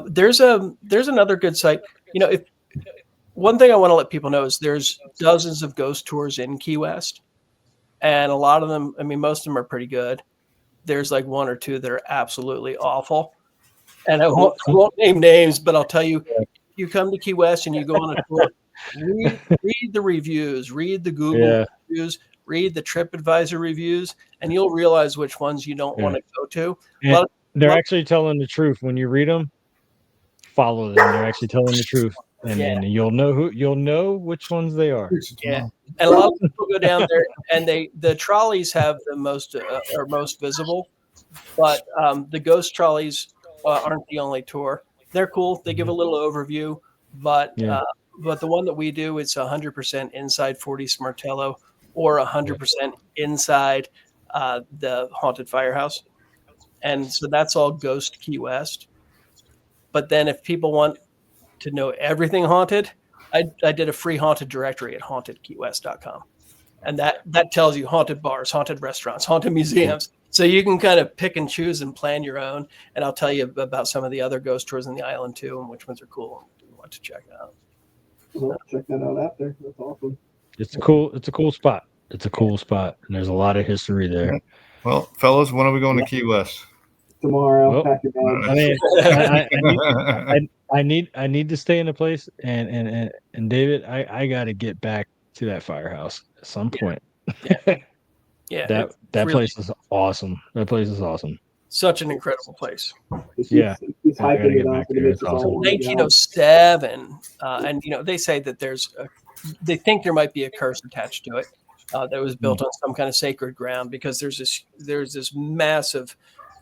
there's another good site. If one thing I want to let people know is there's dozens of ghost tours in Key West, and a lot of them, most of them are pretty good. There's like one or two that are absolutely awful, and I won't name names, but I'll tell you, if you come to Key West and you go on a tour, read the reviews, read the Google reviews, read the TripAdvisor reviews, and you'll realize which ones you don't want to go to. They're actually telling the truth when you read them. Follow them; they're actually telling the truth. And you'll know which ones they are. Yeah, and a lot of people go down there, and the trolleys have the most are most visible, but the ghost trolleys aren't the only tour. They're cool. They give a little overview, but the one that we do, it's 100% inside 40 Smartello or 100% inside the haunted firehouse, and so that's all Ghost Key West. But then if people want to know everything haunted, I did a free haunted directory at hauntedkeywest.com. And that tells you haunted bars, haunted restaurants, haunted museums. So you can kind of pick and choose and plan your own. And I'll tell you about some of the other ghost tours in the island too, and which ones are cool and what to check out. Well, check that out after. That's awesome. It's a cool spot. It's a cool spot. And there's a lot of history there. Well, fellas, when are we going to Key West? Tomorrow, pack your bags. I need to stay in a place, and David, I got to get back to that firehouse at some point. Yeah, that really, place is awesome. That place is awesome. Such an incredible place. He's hyping it up. It's awesome. 1907, and they say that they think there might be a curse attached to it that was built on some kind of sacred ground, because there's this massive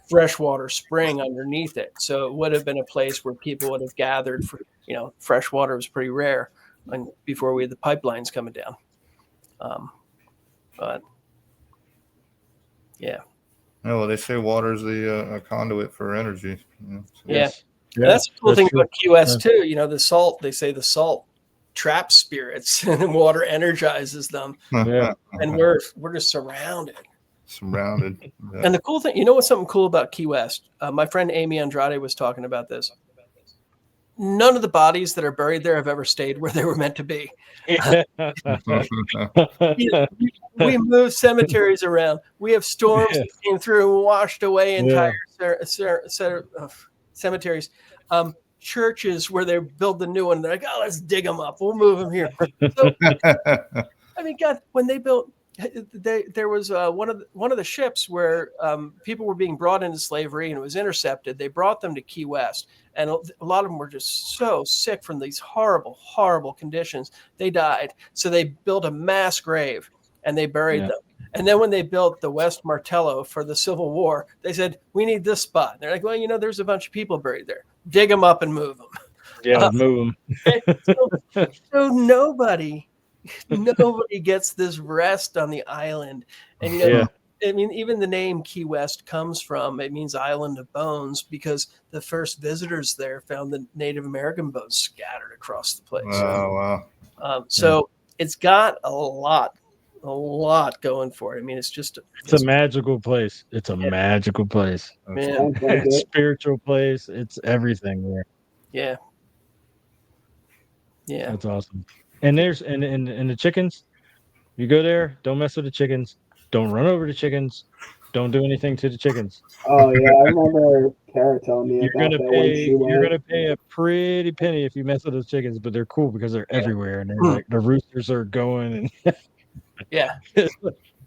freshwater spring underneath it. So it would have been a place where people would have gathered for, fresh water was pretty rare and before we had the pipelines coming down. But yeah. Oh, well, they say water is a conduit for energy. That's the cool thing about Key West too. The salt, they say the salt traps spirits and the water energizes them. And we're just surrounded. And the cool thing, what's something cool about Key West? My friend Amy Andrade was talking about this. None of the bodies that are buried there have ever stayed where they were meant to be. We move cemeteries around. We have storms that came through and washed away entire cemeteries. Churches where they build the new one, they're like, let's dig them up. We'll move them here. So, God, when they built. There was one of the ships where people were being brought into slavery and it was intercepted. They brought them to Key West, and a lot of them were just so sick from these horrible, horrible conditions. They died. So they built a mass grave and they buried them. And then when they built the West Martello for the Civil War, they said, we need this spot. And they're like, well, there's a bunch of people buried there. Dig them up and move them. Yeah, move them. So nobody gets this rest on the island. And even the name Key West comes from, it means island of bones, because the first visitors there found the Native American bones scattered across the place. Wow. So it's got a lot going for it. It's a magical place. It's a magical place. It's a spiritual place. It's everything there. Yeah. That's awesome. And there's and the chickens, you go there, don't mess with the chickens, don't run over the chickens. Don't do anything to the chickens. Oh yeah, I remember Kara telling me You're about gonna that when pay. she You're went. gonna pay a pretty penny if you mess with those chickens, but they're cool because they're everywhere and they're like the roosters are going and Yeah.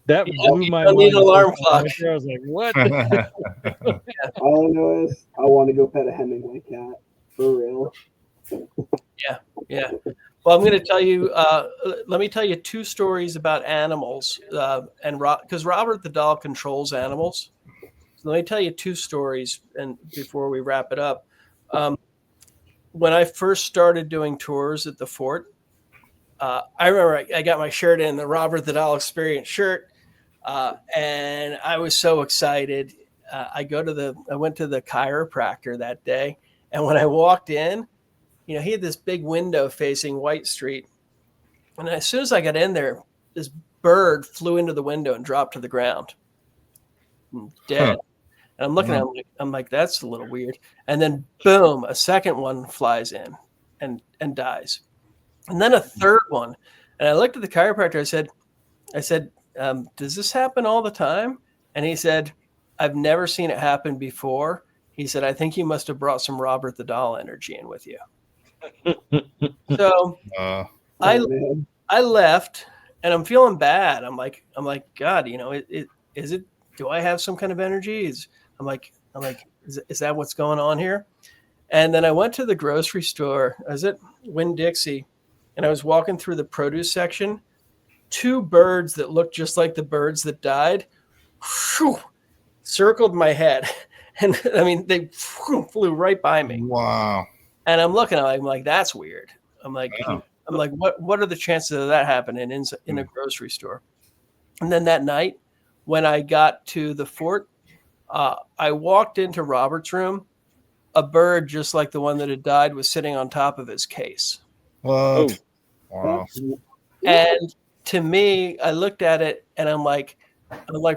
that You blew my don't need mind. an The first alarm time I clock. went there, I was like, "What?" All I know is I want to go pet a Hemingway cat for real. Yeah. Well, I'm going to tell you. Let me tell you two stories about animals, and because Robert the doll controls animals. So let me tell you two stories, and before we wrap it up, when I first started doing tours at the fort, I remember I got my shirt in the Robert the Doll Experience shirt, and I was so excited. I went to the chiropractor that day, and when I walked in, he had this big window facing White Street, and as soon as I got in there, this bird flew into the window and dropped to the ground, dead. And I'm looking at him I'm like, that's a little weird. And then boom, a second one flies in and dies. And then a third one. And I looked at the chiropractor. I said, does this happen all the time? And he said, I've never seen it happen before. He said, I think you must have brought some Robert the Doll energy in with you. So I left and I'm feeling bad. I'm like, God, do I have some kind of energy? I'm like, is that what's going on here? And then I went to the grocery store. I was at Winn-Dixie, and I was walking through the produce section. Two birds that looked just like the birds that died, circled my head, and I mean they flew right by me. Wow! And I'm looking, I'm like, that's weird. I'm like, what are the chances of that happening in a grocery store? And then that night, when I got to the fort, I walked into Robert's room. A bird just like the one that had died was sitting on top of his case. What? Wow. And to me, I looked at it and I'm like,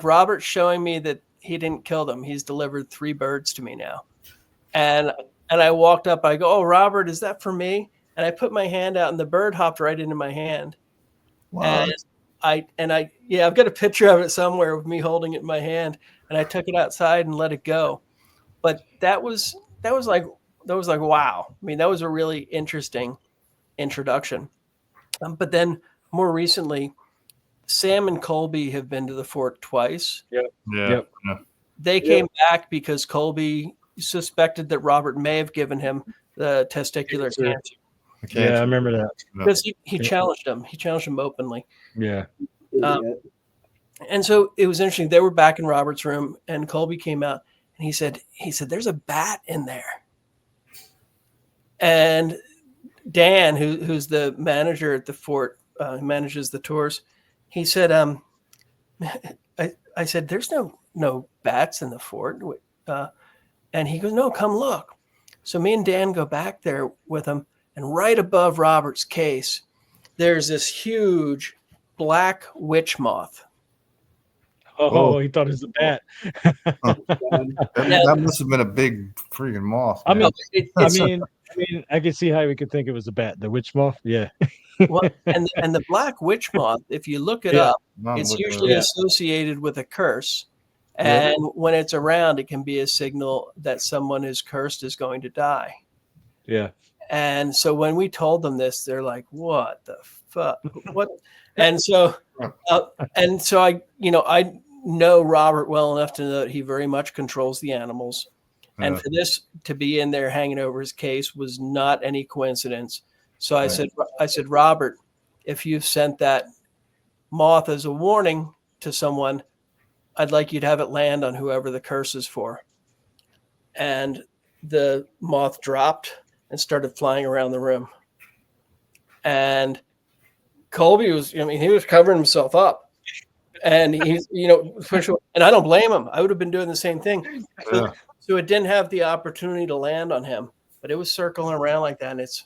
Robert's showing me that he didn't kill them. He's delivered 3 birds to me now. And I walked up, I go, oh, Robert, is that for me? And I put my hand out and the bird hopped right into my hand. Wow. And I've got a picture of it somewhere of me holding it in my hand, and I took it outside and let it go. But that was like wow. I mean, that was a really interesting introduction. But then more recently, Sam and Colby have been to the fort twice. Yep. They came back because Colby suspected that Robert may have given him the testicular cancer. Yeah, I remember that. Because he challenged him. He challenged him openly. Yeah. And so it was interesting. They were back in Robert's room, and Colby came out, and he said, there's a bat in there. And Dan, who's the manager at the fort, who manages the tours, he said, I said, there's no bats in the fort. And he goes, no, come look. So me and Dan go back there with him, and right above Robert's case, there's this huge black witch moth. Oh, he thought it was a bat. That must have been a big freaking moth. I Man. mean, I could see how we could think it was a bat. The witch moth, yeah. Well, and the black witch moth, if you look it up, it's usually associated with a curse. And when it's around, it can be a signal that someone who's cursed is going to die. Yeah. And so when we told them this, they're like, what the fuck? What? And so I know Robert well enough to know that he very much controls the animals. And for this to be in there hanging over his case was not any coincidence. So I said, Robert, if you've sent that moth as a warning to someone, I'd like you to have it land on whoever the curse is for. And the moth dropped and started flying around the room. And Colby was covering himself up. And he's, and I don't blame him. I would have been doing the same thing. So it didn't have the opportunity to land on him, but it was circling around like that. And it's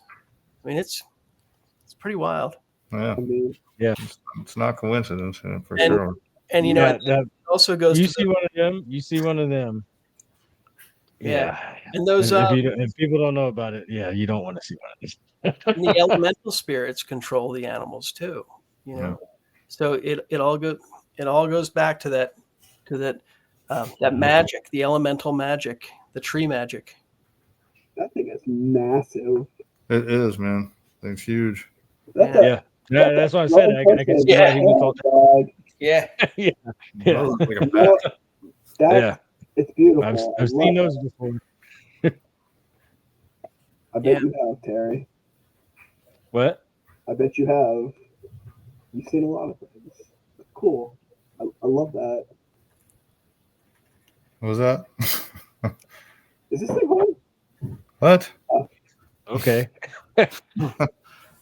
pretty wild. Yeah. It's not coincidence for sure. And it also goes. You see one of them. Yeah. And those if people don't know about it, you don't want to see one of these. And the elemental spirits control the animals too. So it all goes back to that that magic, the elemental magic, the tree magic. That thing is massive. It is, man. It's huge. That's what I said. I can see why he was all dog. Yeah. yeah. Wow, it's like a bat. Yeah. It's beautiful. I've seen those before. I bet you have, Terry. What? I bet you have. You've seen a lot of things. Cool. I love that. What was that? Is this thing on? What? Okay. What's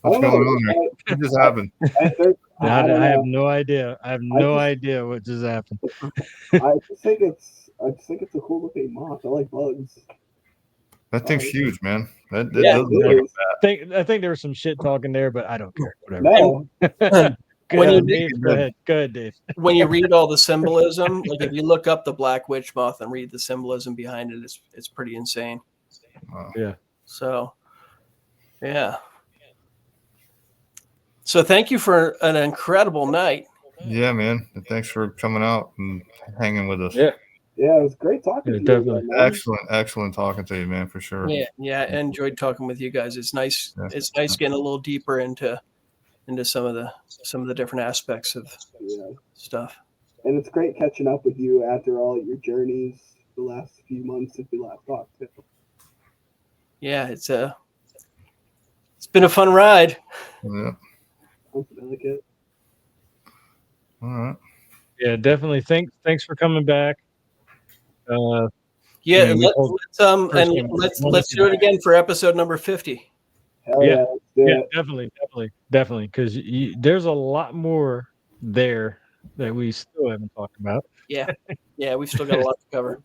going on there? What just happened? I have no idea. I have no idea what just happened. I just think it's a cool looking moth. I like bugs. That thing's huge, man. That Yeah, does look like a bat. I think there was some shit talking there, but I don't care. Whatever. No. When you Dave, go ahead, Dave. When you read all the symbolism, like if you look up the black witch moth and read the symbolism behind it, it's pretty insane. Wow. Yeah. So, yeah. So thank you for an incredible night. Yeah, man. And thanks for coming out and hanging with us. Yeah. Yeah, it was great talking to you. Definitely. Man. Excellent talking to you, man, for sure. Yeah, I enjoyed talking with you guys. It's nice. Yeah. It's nice getting a little deeper into some of the different aspects of stuff. And it's great catching up with you after all your journeys the last few months since we last talked. Yeah, it's been a fun ride. Yeah. Something like it. All right. Yeah, definitely. Thanks for coming back. Let's do it again for episode number 50. Hell yeah, let's do it. Definitely, because there's a lot more there that we still haven't talked about. Yeah, we've still got a lot to cover.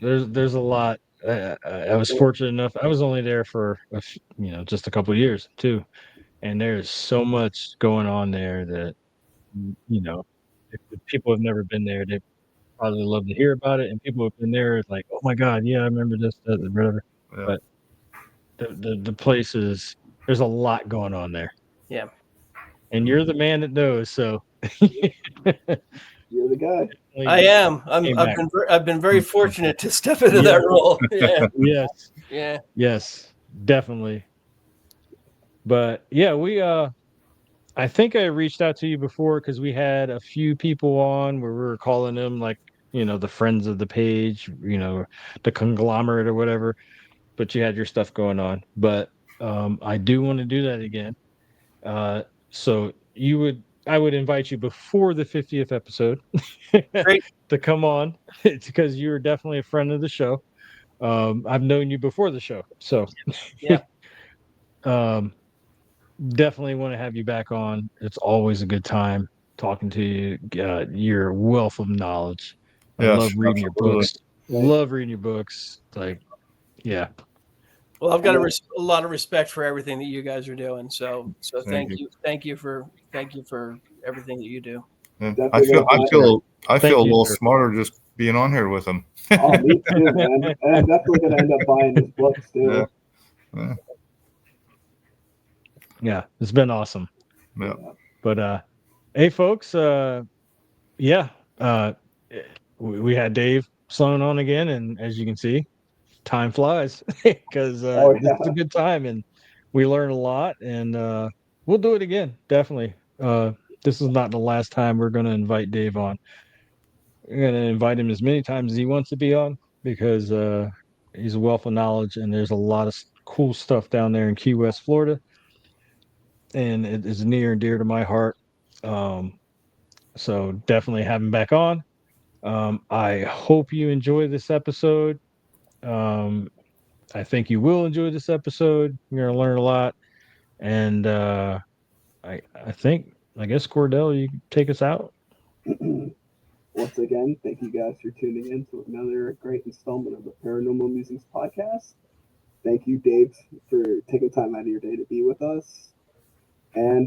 There's a lot. I was fortunate enough. I was only there for just a couple of years too, and there's so much going on there that if people have never been there, they probably love to hear about it. And people who've been there, like, oh my god, yeah, I remember this, that, whatever. Yeah. But the place is, there's a lot going on there. Yeah. And you're the man that knows, so you're the guy. I am. I've been very fortunate to step into that role. Yeah. Yes. Yeah. Yes, definitely. But yeah, I think I reached out to you before because we had a few people on where we were calling them like, the friends of the page, the conglomerate or whatever. But you had your stuff going on. But I do want to do that again. So I would invite you before the 50th episode to come on. It's because you were definitely a friend of the show. I've known you before the show. So yeah. Definitely want to have you back on. It's always a good time talking to you. Your wealth of knowledge. I love reading your books. Love reading your books. Like, yeah. Well, I've got a lot of respect for everything that you guys are doing. So thank you for everything that you do. Yeah. I feel a little smarter just being on here with them. Oh, me too, man. And I'm definitely gonna end up buying his books too. Yeah, it's been awesome. Yeah. But hey, folks, we had Dave Sloan on again, and as you can see, time flies because this is a good time, and we learn a lot, and we'll do it again, definitely. This is not the last time we're going to invite Dave on. We're going to invite him as many times as he wants to be on because he's a wealth of knowledge, and there's a lot of cool stuff down there in Key West, Florida. And it is near and dear to my heart. So definitely have him back on. I hope you enjoy this episode. I think you will enjoy this episode. You're going to learn a lot. And I guess, Cordell, you can take us out. Once again, thank you guys for tuning in to another great installment of the Paranormal Musings podcast. Thank you, Dave, for taking time out of your day to be with us. And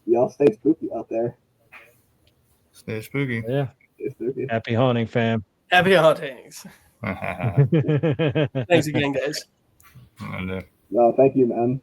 y'all stay spooky out there. Stay spooky. Yeah. Stay spooky. Happy hunting, fam. Happy huntings. Thanks again, guys. No, thank you, man.